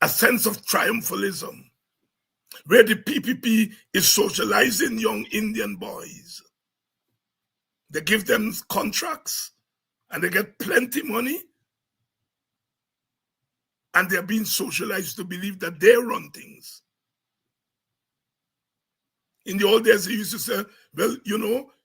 a sense of triumphalism, where the PPP is socializing young Indian boys. They give them contracts and they get plenty money, and they're being socialized to believe that they run things. In the old days, they used to say, well,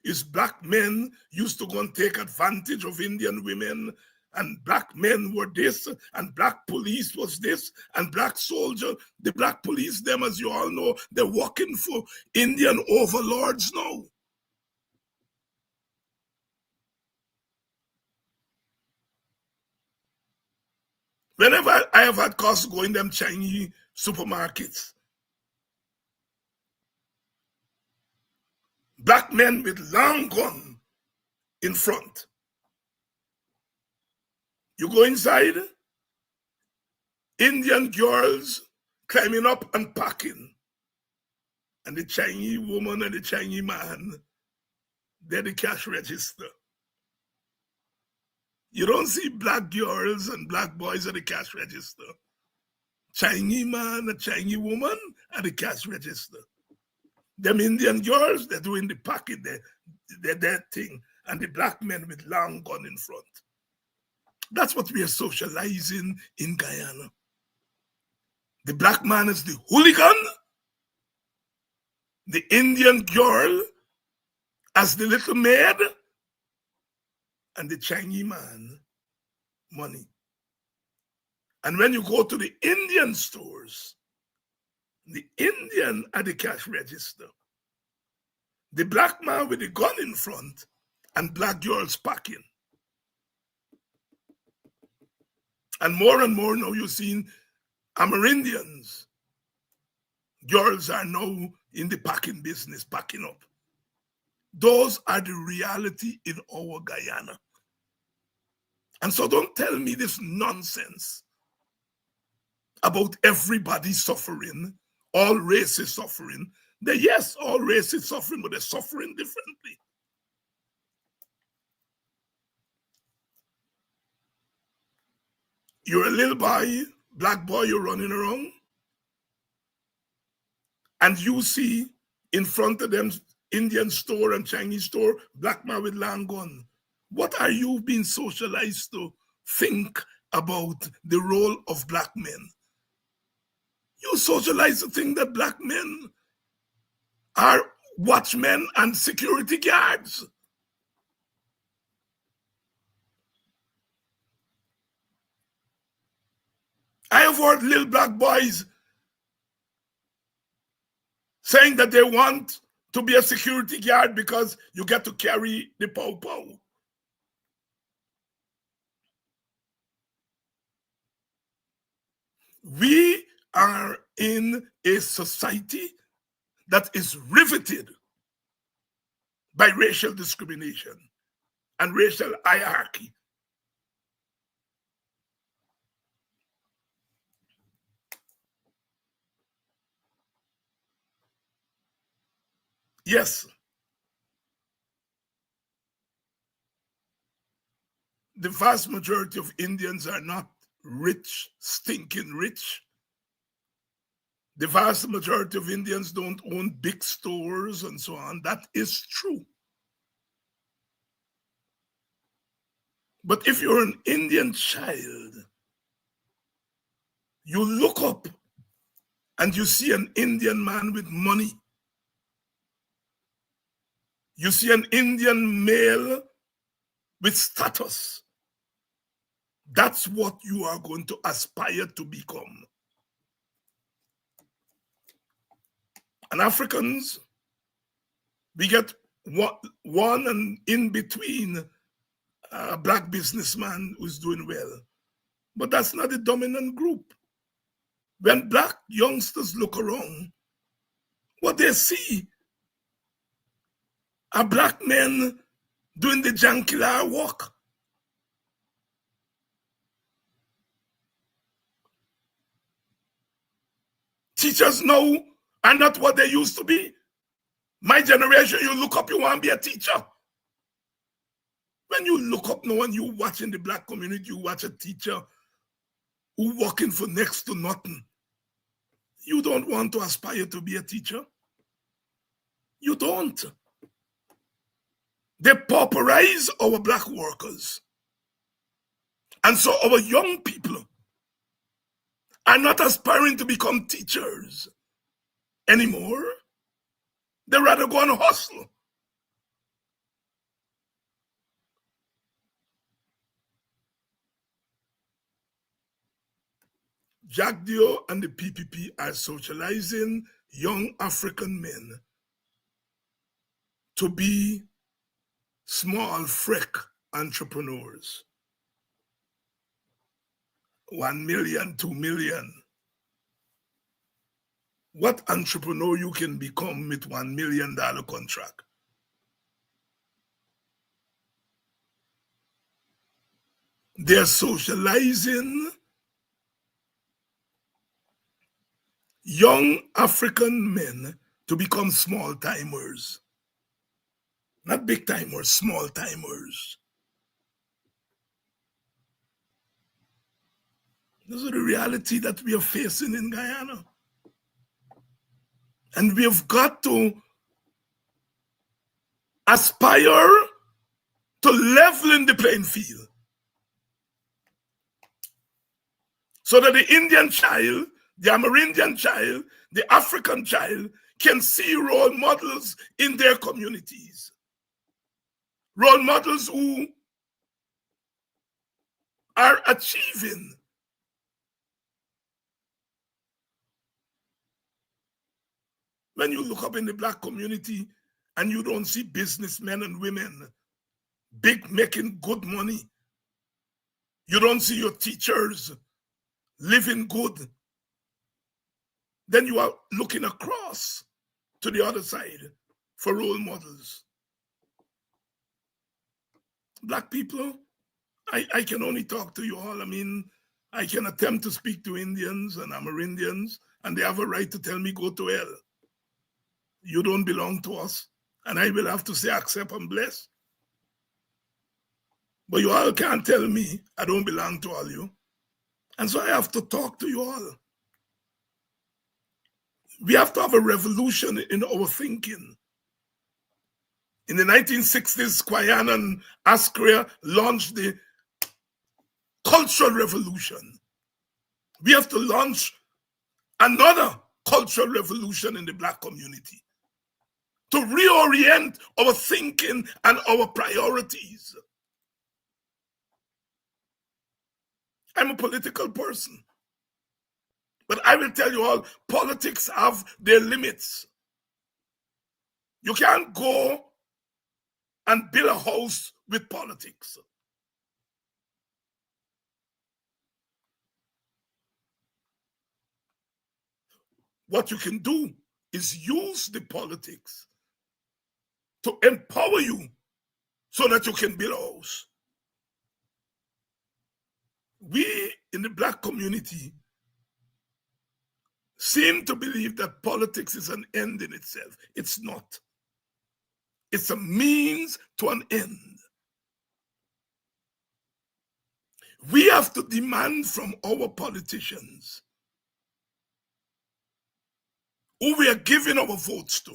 it's black men used to go and take advantage of Indian women, and black men were this, and black police was this, and black soldier, the black police, them, as you all know, they're working for Indian overlords now. Whenever I have had cause to go in them Chinese supermarkets, black men with long gun in front. You go inside, Indian girls climbing up and packing. And the Chinese woman and the Chinese man, they're the cash register. You don't see black girls and black boys at the cash register. Chinese man and Chinese woman at the cash register. Them Indian girls, they're doing the packing, their thing, and the black men with long gun in front. That's what we are socializing in Guyana. The black man is the hooligan, the Indian girl as the little maid, and the Chinese man, money. And when you go to the Indian stores, the Indian at the cash register, the black man with the gun in front, and black girls packing. And more now you're seeing Amerindians. Girls are now in the packing business, packing up. Those are the reality in our Guyana. And so don't tell me this nonsense about everybody suffering, all races suffering. Yes, all races suffering, but they're suffering differently. you're a little boy, black boy, you're running around, and you see in front of them Indian store and Chinese store, black man with long gun. What are you being socialized to think about the role of black men? You socialize to think that black men are watchmen and security guards. I have heard little black boys saying that they want to be a security guard because you get to carry the pow-pow. We are in a society that is riveted by racial discrimination and racial hierarchy. Yes, the vast majority of Indians are not rich, stinking rich. The vast majority of Indians don't own big stores and so on. That is true. But if you're an Indian child, you look up and you see an Indian man with money. You see an Indian male with status. That's what you are going to aspire to become. And Africans, we get one and in between a black businessman who's doing well. But that's not the dominant group. When black youngsters look around, what they see are black men doing the Jankila work. Teachers now are not what they used to be. My generation, you look up, you want to be a teacher. When you look up now and you watch in the black community, you watch a teacher who working for next to nothing. You don't want to aspire to be a teacher. You don't. They pauperize our black workers. And so our young people are not aspiring to become teachers anymore. They rather go and hustle. Jack Dio and the PPP are socializing young African men to be small, freak entrepreneurs. 1 million, 2 million. What entrepreneur you can become with $1 million contract? They're socializing young African men to become small timers. Not big timers, small timers. This is the reality that we are facing in Guyana. And we have got to aspire to leveling the playing field. So that the Indian child, the Amerindian child, the African child can see role models in their communities. Role models who are achieving. When you look up in the black community and you don't see businessmen and women big making good money, you don't see your teachers living good, then you are looking across to the other side for role models. Black people, I can only talk to you all. I mean, I can attempt to speak to Indians and Amerindians, and they have a right to tell me, go to hell. You don't belong to us. And I will have to say, accept and bless. But you all can't tell me I don't belong to all you. And so I have to talk to you all. We have to have a revolution in our thinking. In the 1960s, Kwajana and Asquith launched the Cultural Revolution. We have to launch another cultural revolution in the Black community to reorient our thinking and our priorities. I'm a political person, but I will tell you all, politics have their limits. You can't go and build a house with politics. What you can do is use the politics to empower you so that you can build a house. We in the Black community seem to believe that politics is an end in itself. It's not. It's a means to an end. We have to demand from our politicians who we are giving our votes to.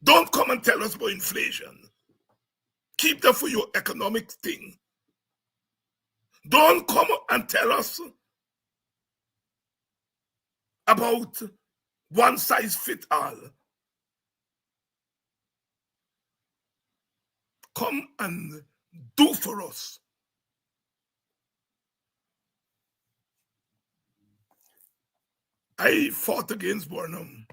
Don't come and tell us about inflation. Keep that for your economic thing. Don't come and tell us about one size fit all. Come and do for us. I fought against Burnham.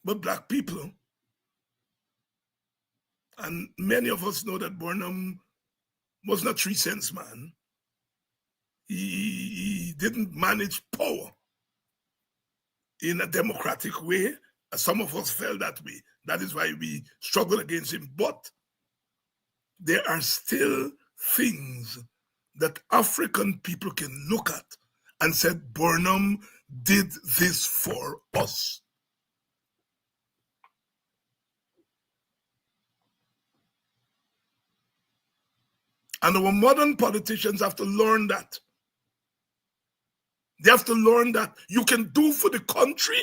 But Black people, and many of us know that Burnham was not 3 cents man. He didn't manage power in a democratic way. Some of us felt that way. That is why we struggled against him. But there are still things that African people can look at and said, Burnham did this for us. And our modern politicians have to learn that. They have to learn that you can do for the country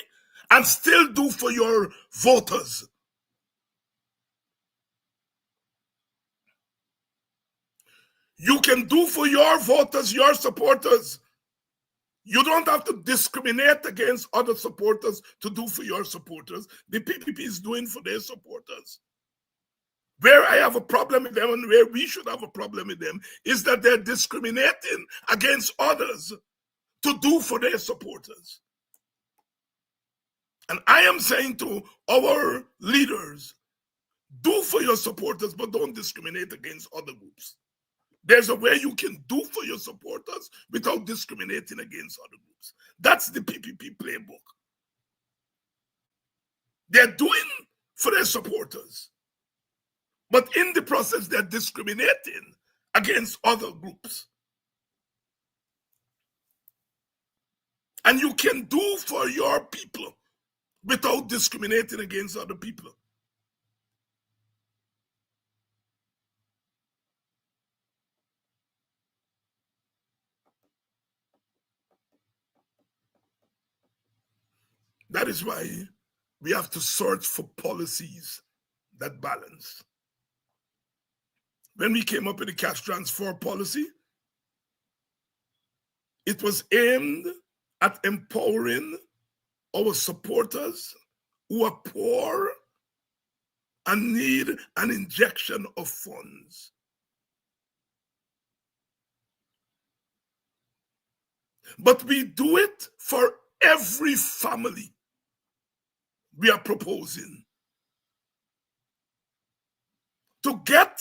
and still do for your voters. You can do for your voters, your supporters. You don't have to discriminate against other supporters to do for your supporters. The PPP is doing for their supporters. Where I have a problem with them and where we should have a problem with them is that they're discriminating against others to do for their supporters. And I am saying to our leaders, do for your supporters, but don't discriminate against other groups. There's a way you can do for your supporters without discriminating against other groups. That's the PPP playbook. They're doing for their supporters, but in the process, they're discriminating against other groups. And you can do for your people without discriminating against other people. That is why we have to search for policies that balance. When we came up with the cash transfer policy, it was aimed at empowering our supporters who are poor and need an injection of funds. But we do it for every family we are proposing to get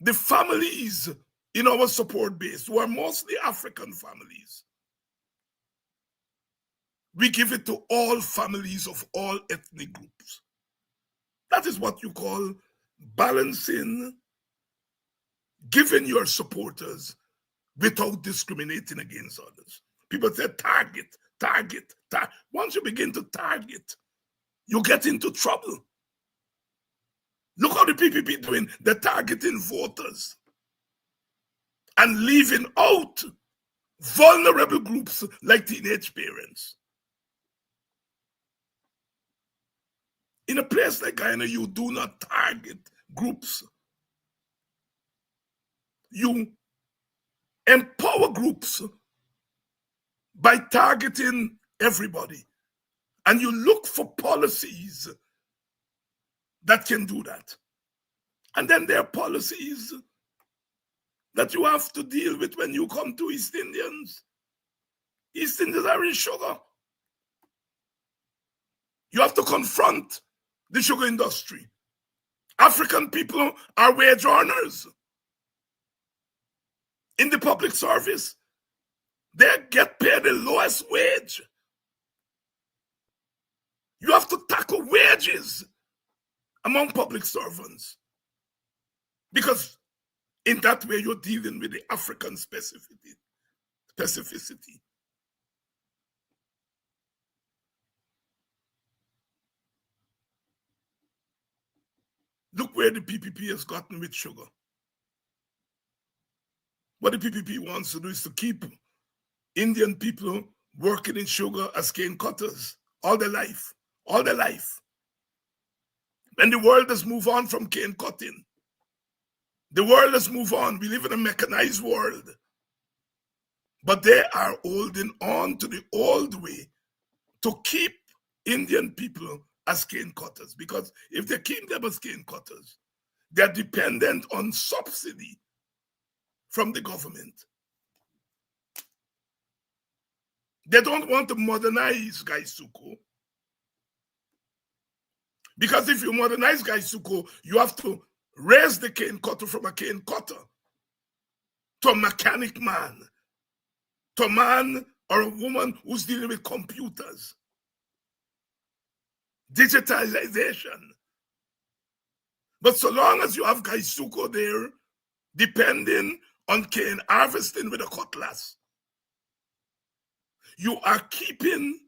the families in our support base, who are mostly African families. We give it to all families of all ethnic groups. That is what you call balancing, giving your supporters without discriminating against others. People say target. Once you begin to target, you get into trouble. Look how the PPP doing. They're targeting voters and leaving out vulnerable groups like teenage parents. In a place like Guyana, you do not target groups. You empower groups by targeting everybody. And you look for policies that can do that. And then there are policies that you have to deal with when you come to East Indians. East Indians are in sugar. You have to confront the sugar industry. African people are wage earners. In the public service, they get paid the lowest wage. You have to tackle wages among public servants. Because in that way, you're dealing with the African specificity. Look where the PPP has gotten with sugar. What the PPP wants to do is to keep Indian people working in sugar as cane cutters all their life. All their life. When the world has moved on from cane cutting, the world has moved on. We live in a mechanized world. But they are holding on to the old way to keep Indian people as cane cutters. Because if they keep them as cane cutters, they're dependent on subsidy from the government. They don't want to modernize Gaisuko. Because if you modernize Gaisuko, you have to raise the cane cutter from a cane cutter to a mechanic man, to a man or a woman who's dealing with computers. Digitalization. But so long as you have Gaisuko there, depending on cane harvesting with a cutlass, you are keeping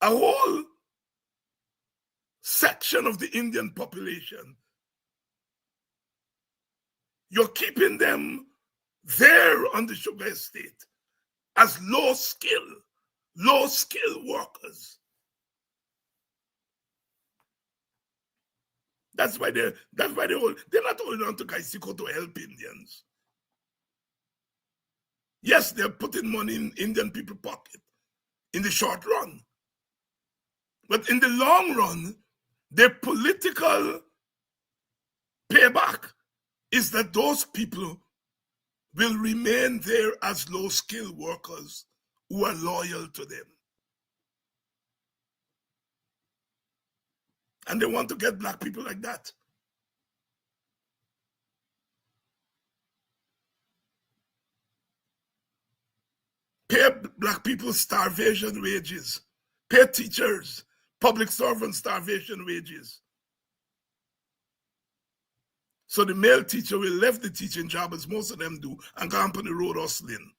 a whole section of the Indian population. You're keeping them there on the sugar estate as low skill workers. That's why they're not holding on to Gaisuko to help Indians. Yes, they're putting money in Indian people's pocket in the short run. But in the long run, their political payback is that those people will remain there as low-skilled workers who are loyal to them. And they want to get black people like that. Pay black people starvation wages. Pay teachers, public servants starvation wages. So the male teacher will leave the teaching job, as most of them do, and go on the road hustling,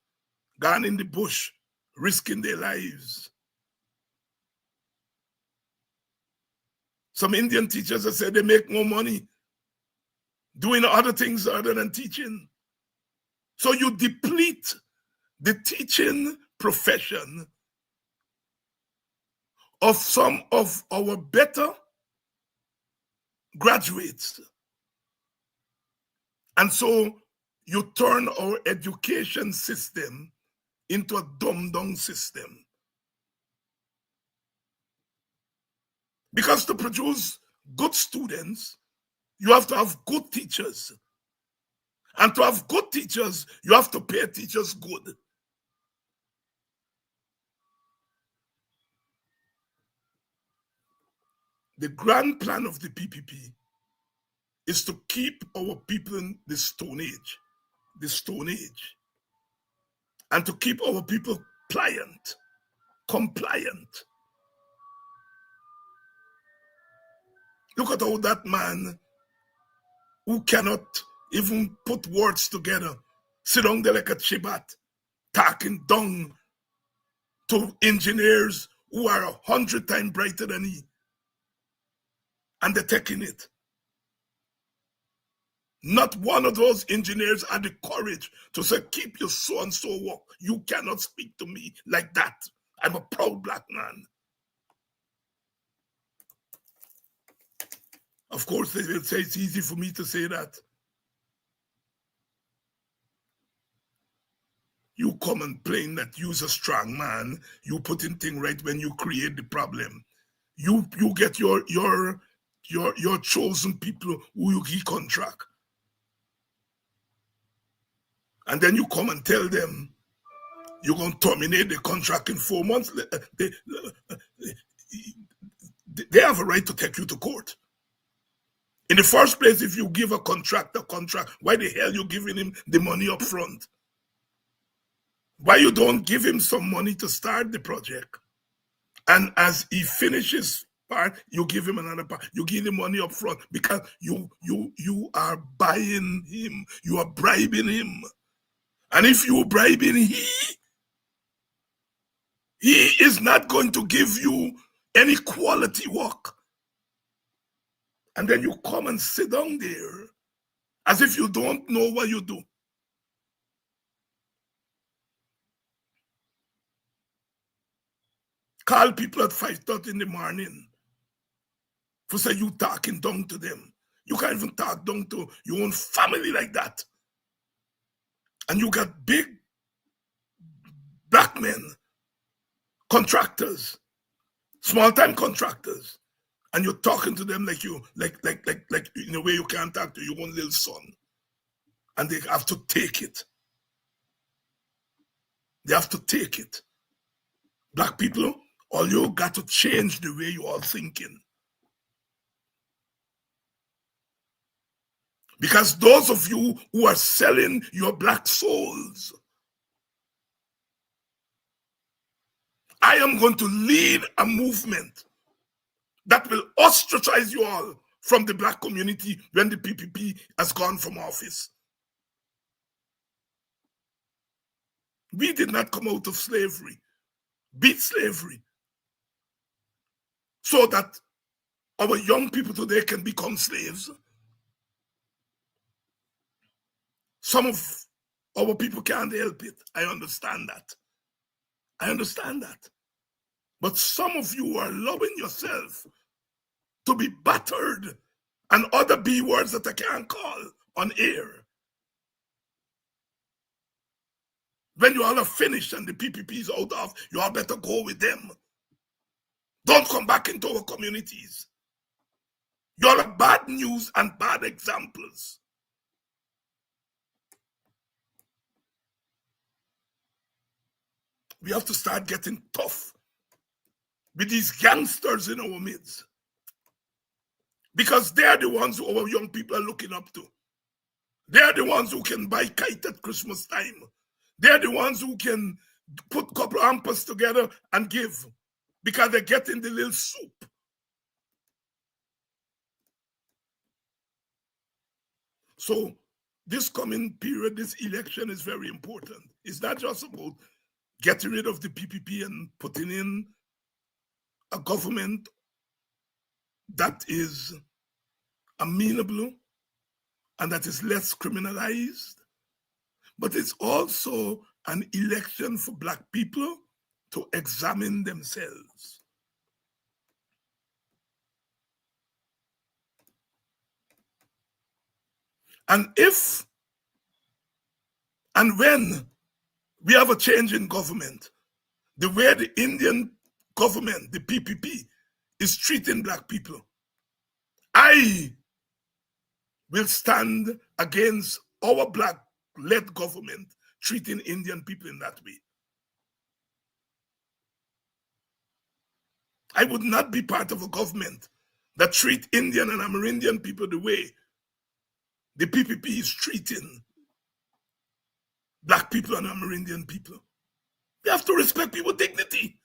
gone in the bush, risking their lives. Some Indian teachers have said they make more money doing other things other than teaching. So you deplete the teaching profession of some of our better graduates. And so you turn our education system into a dumbed-down system. Because to produce good students, you have to have good teachers. And to have good teachers, you have to pay teachers good. The grand plan of the PPP is to keep our people in the Stone Age, and to keep our people pliant, compliant. Look at how that man who cannot even put words together sit down there like a chibat, talking down to engineers who are 100 times brighter than he. And they're taking it. Not one of those engineers had the courage to say, keep your so-and-so work. You cannot speak to me like that. I'm a proud black man. Of course, they will say it's easy for me to say that. You come and claim that you's a strong man. You put in thing right when you create the problem. You get your chosen people who you give contract. And then you come and tell them you're going to terminate the contract in 4 months. They have a right to take you to court. In the first place, if you give a contract, why the hell you giving him the money up front? Why you don't give him some money to start the project? And as he finishes part, you give him another part. You give him money up front because you are buying him. You are bribing him. And if you bribing he is not going to give you any quality work. And then you come and sit down there as if you don't know what you do. Call people at 5:30 in the morning for say you talking down to them. You can't even talk down to your own family like that. And you got big black men, contractors, small-time contractors, and you're talking to them like in a way you can't talk to your own little son. And they have to take it. They have to take it. Black people, all you got to change the way you are thinking. Because those of you who are selling your black souls, I am going to lead a movement that will ostracize you all from the black community when the PPP has gone from office. We did not come out of slavery, beat slavery, so that our young people today can become slaves. Some of our people can't help it. I understand that. I understand that. But some of you are allowing yourself to be battered and other B words that I can't call on air. When you all are finished and the PPP is out of, you all better go with them. Don't come back into our communities. You all are bad news and bad examples. We have to start getting tough with these gangsters in our midst. Because they're the ones who our young people are looking up to. They're the ones who can buy kite at Christmas time. They're the ones who can put a couple of hampers together and give because they're getting the little soup. So this coming period, this election is very important. It's not just about getting rid of the PPP and putting in a government that is amenable and that is less criminalized, but it's also an election for black people to examine themselves. And if and when we have a change in government, the way the Indian government, the PPP, is treating black people, I will stand against our black-led government treating Indian people in that way. I would not be part of a government that treat Indian and Amerindian people the way the PPP is treating black people and Amerindian people. We have to respect people's dignity.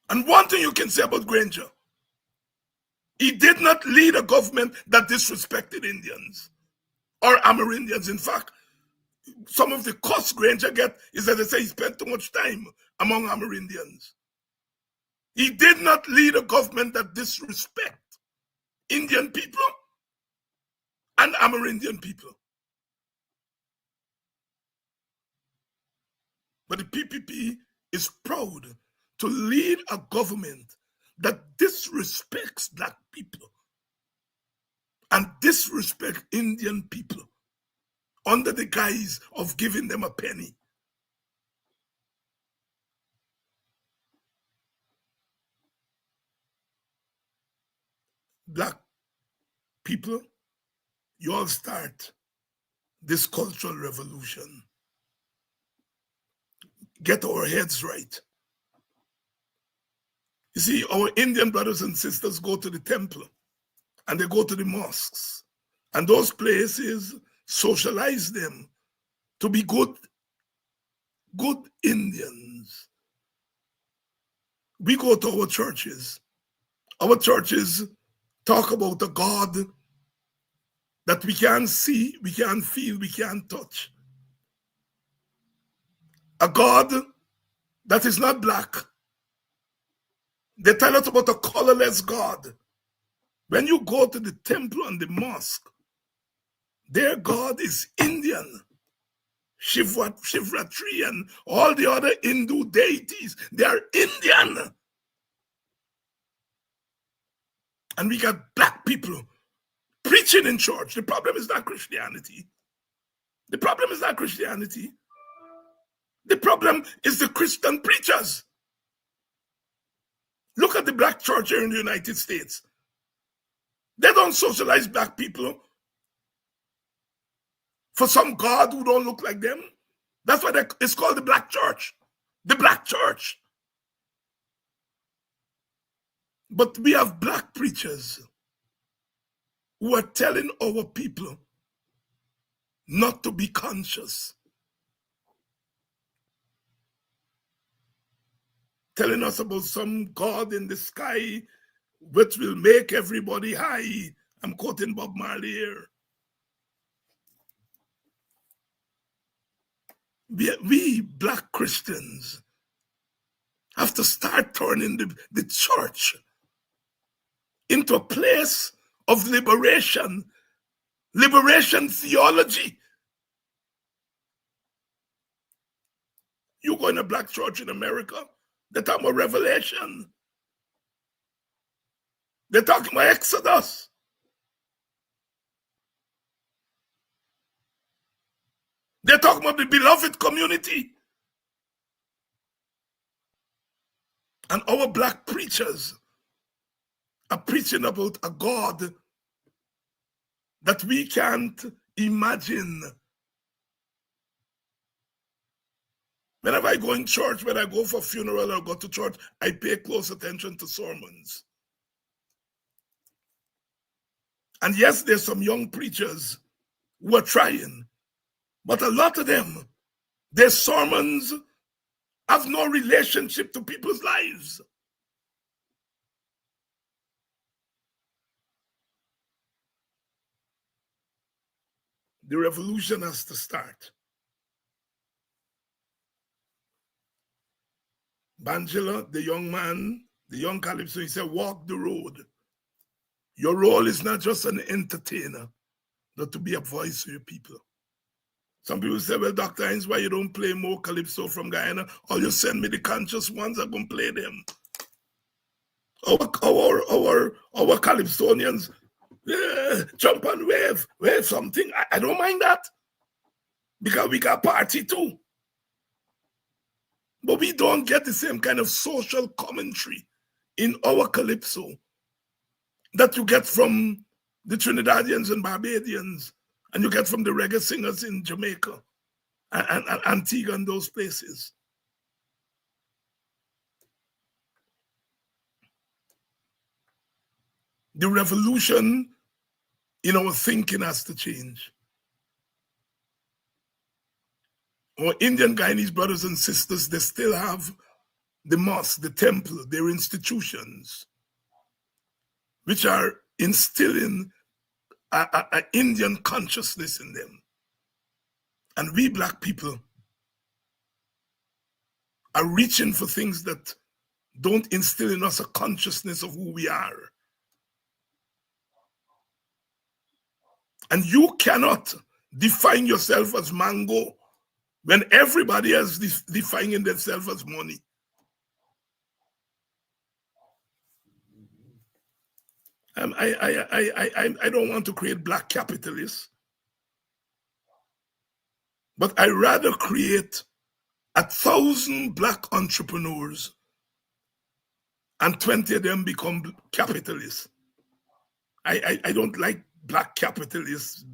And one thing you can say about Granger, he did not lead a government that disrespected Indians or Amerindians. In fact, some of the costs Granger get is that they say he spent too much time among Amerindians. He did not lead a government that disrespect Indian people and Amerindian people. But the PPP is proud to lead a government that disrespects black people and disrespect Indian people under the guise of giving them a penny. Black people, you all start this cultural revolution. Get our heads right. You see, our Indian brothers and sisters go to the temple and they go to the mosques, and those places socialize them to be good Indians. We go to our churches. Our churches talk about a God that we can't see, we can't feel, we can't touch. A God that is not black. They tell us about a colorless God. When you go to the temple and the mosque, their God is Indian. Shivratri and all the other Hindu deities, they are Indian. And we got black people preaching in church. The problem is not Christianity. The problem is not Christianity. The problem is the Christian preachers. Look at the black church here in the United States. They don't socialize black people for some God who don't look like them. That's why it's called the black church. The black church. But we have black preachers who are telling our people not to be conscious. Telling us about some God in the sky which will make everybody high. I'm quoting Bob Marley here. We black Christians have to start turning the church into a place of liberation theology. You go in a black church in America, they're talking about Revelation. They're talking about Exodus. They're talking about the beloved community. And our black preachers are preaching about a God that we can't imagine. Whenever I go in church, when I go for a funeral or go to church, I pay close attention to sermons. And yes, there's some young preachers who are trying, but a lot of them, their sermons have no relationship to people's lives. The revolution has to start. Bangela, the young man, the young Calypso, he said, walk the road. Your role is not just an entertainer, but to be a voice for your people. Some people say, well, Dr. Hines, why you don't play more Calypso from Guyana? Or you send me the conscious ones, I'm going to play them. Our Calypsonians, jump and wave something. I don't mind that. Because we got party too. But we don't get the same kind of social commentary in our Calypso that you get from the Trinidadians and Barbadians, and you get from the reggae singers in Jamaica and Antigua and those places. The revolution in our thinking has to change. Our Indian Guyanese brothers and sisters, they still have the mosque, the temple, their institutions, which are instilling an Indian consciousness in them. And we black people are reaching for things that don't instill in us a consciousness of who we are. And you cannot define yourself as mango when everybody else is defining themselves as money. I don't want to create black capitalists, but I rather create 1,000 black entrepreneurs and 20 of them become capitalists. I don't like black capitalists,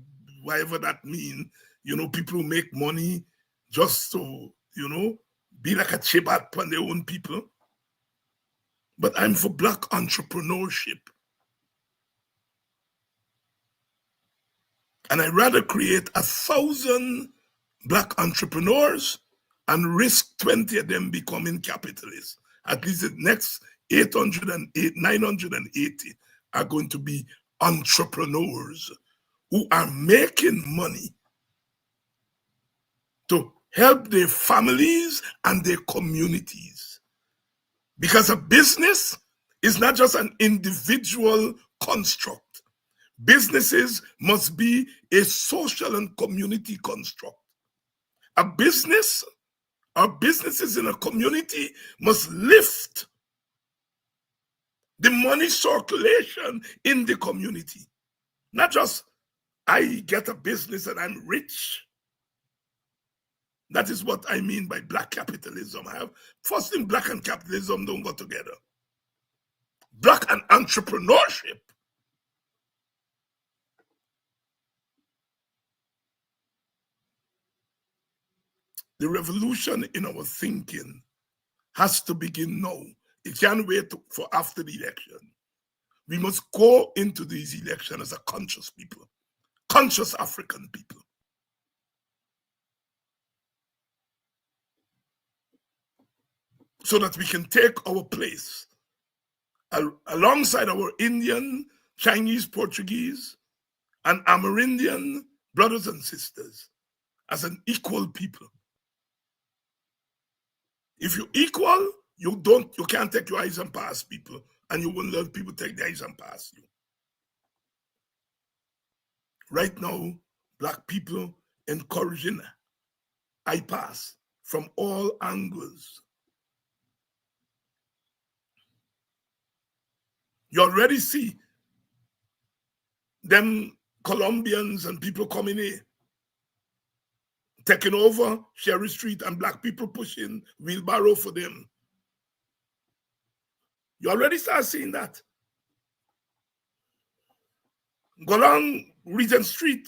whatever that means. You know, people who make money just to, you know, be like a chibat on their own people. But I'm for black entrepreneurship. And I rather create 1,000 black entrepreneurs and risk 20 of them becoming capitalists. At least the next 980 are going to be entrepreneurs who are making money to help their families and their communities. Because a business is not just an individual construct. Businesses must be a social and community construct. A business or businesses in a community must lift the money circulation in the community. Not just, I get a business and I'm rich. That is what I mean by black capitalism. First thing, black and capitalism don't go together. Black and entrepreneurship. The revolution in our thinking has to begin now. It can't wait for after the election. We must go into these elections as a conscious people, conscious African people. So that we can take our place alongside our Indian, Chinese, Portuguese, and Amerindian brothers and sisters as an equal people. If you're equal, you can't take your eyes and pass people, and you won't let people take their eyes and pass you. Right now, black people encouraging I pass from all angles. You already see them Colombians and people coming in, taking over Sherry Street and black people pushing wheelbarrow for them. You already start seeing that. Go along Regent Street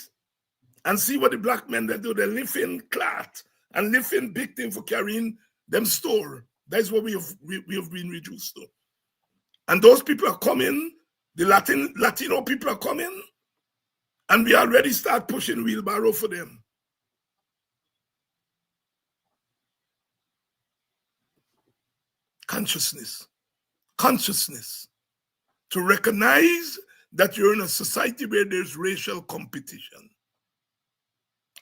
and see what the black men they do. They live in clat and live in big thing for carrying them store. That's what we have been reduced to. And those people are coming, the Latino people are coming, and we already start pushing wheelbarrow for them. Consciousness to recognize that you're in a society where there's racial competition.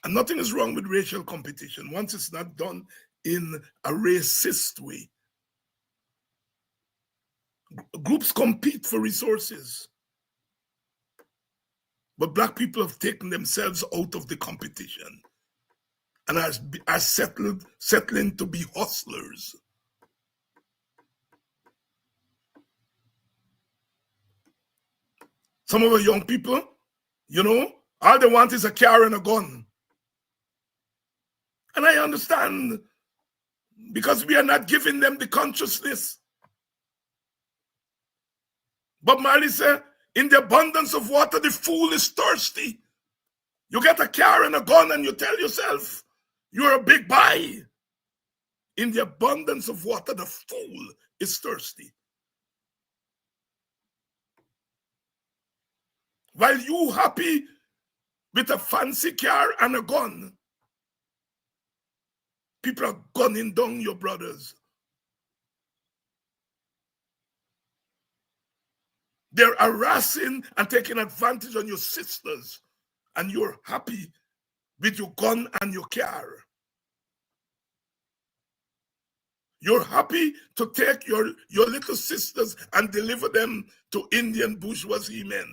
And nothing is wrong with racial competition once it's not done in a racist way. Groups compete for resources. But black people have taken themselves out of the competition and are settling to be hustlers. Some of our young people, you know, all they want is a car and a gun. And I understand, because we are not giving them the consciousness. Bob Marley said, in the abundance of water, the fool is thirsty. You get a car and a gun and you tell yourself, you're a big boy. In the abundance of water, the fool is thirsty. While you happy with a fancy car and a gun, people are gunning down your brothers. They're harassing and taking advantage on your sisters, and you're happy with your gun and your car. You're happy to take your little sisters and deliver them to Indian bourgeoisie men.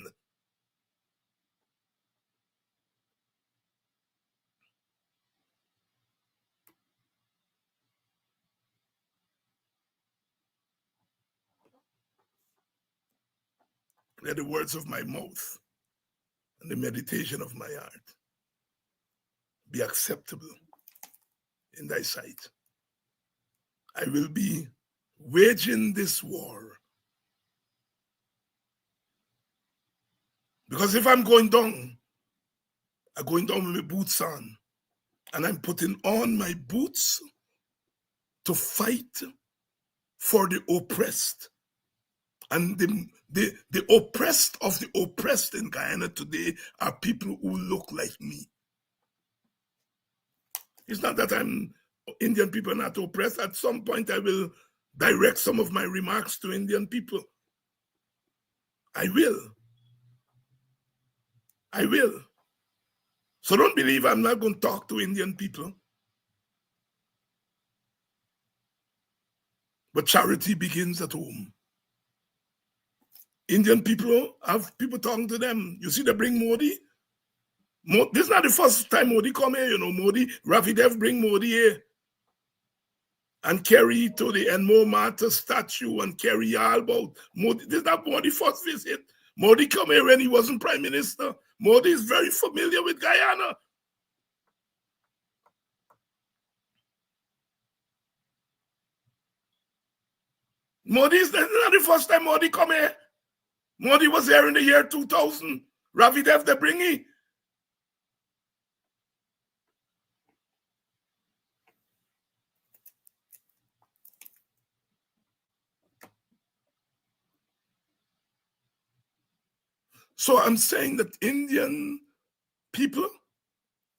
Let the words of my mouth and the meditation of my heart be acceptable in thy sight. I will be waging this war. Because if I'm going down with my boots on, and I'm putting on my boots to fight for the oppressed. And the oppressed of the oppressed in Guyana today are people who look like me. It's not that Indian people are not oppressed. At some point, I will direct some of my remarks to Indian people. I will. So don't believe I'm not going to talk to Indian people. But charity begins at home. Indian people have people talking to them. You see, they bring Modi. This is not the first time Modi come here, Modi, Rafi Dev bring Modi here. And carry to the Enmo Mata statue and carry all about Modi. This is not Modi's first visit. Modi come here when he wasn't prime minister. Modi is very familiar with Guyana. Modi is not the first time Modi come here. Modi was here in the year 2000. Ravi Dev they bring he. So I'm saying that Indian people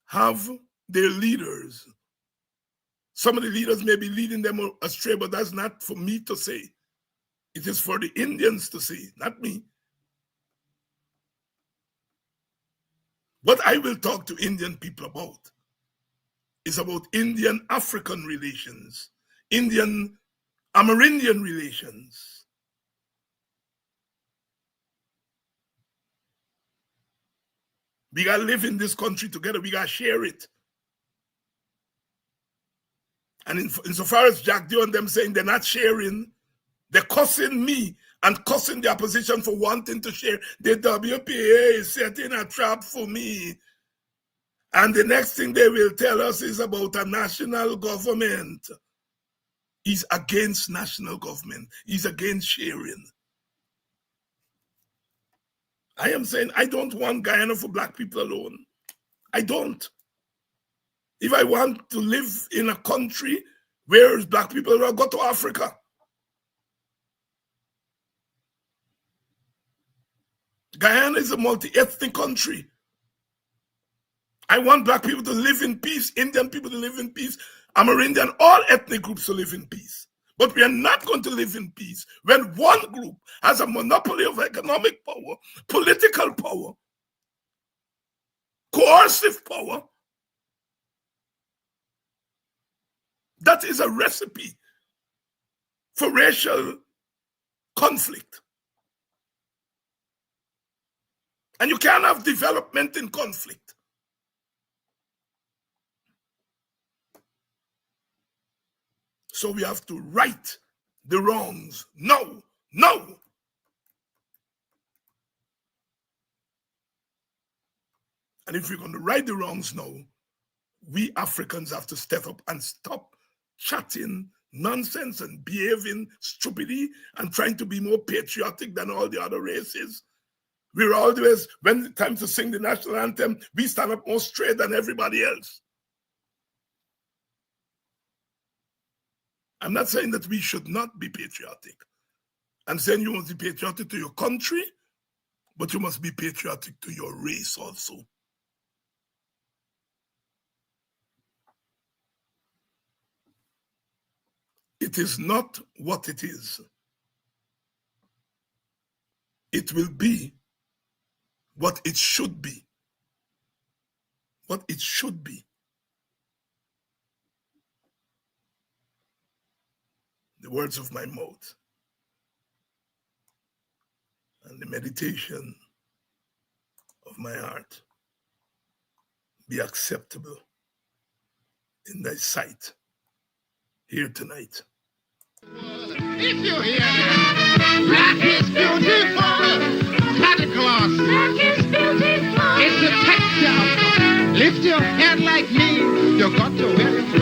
have their leaders. Some of the leaders may be leading them astray, but that's not for me to say. It is for the Indians to say, not me. What I will talk to Indian people about is about Indian-African relations, Indian-Amerindian relations. We got to live in this country together. We got to share it. And insofar as Jack Dio and them saying they're not sharing, they're cussing me and cussing the opposition for wanting to share. The WPA is setting a trap for me. And the next thing they will tell us is about a national government. He's against national government. He's against sharing. I am saying I don't want Guyana for black people alone. I don't. If I want to live in a country where black people, I'll go to Africa. Guyana is a multi-ethnic country. I want black people to live in peace, Indian people to live in peace, Amerindian, all ethnic groups to live in peace. But we are not going to live in peace when one group has a monopoly of economic power, political power, coercive power. That is a recipe for racial conflict. And you can't have development in conflict. So we have to right the wrongs. No. And if we're going to right the wrongs now, we Africans have to step up and stop chatting nonsense and behaving stupidly and trying to be more patriotic than all the other races. We're always, when it's time to sing the national anthem, we stand up more straight than everybody else. I'm not saying that we should not be patriotic. I'm saying you must be patriotic to your country, but you must be patriotic to your race also. It is not what it is. It will be what it should be. What it should be. The words of my mouth and the meditation of my heart be acceptable in thy sight here tonight. If you hear that, black is beautiful. cross. It's the texture of God. Lift your head like me. You got to wear your cross.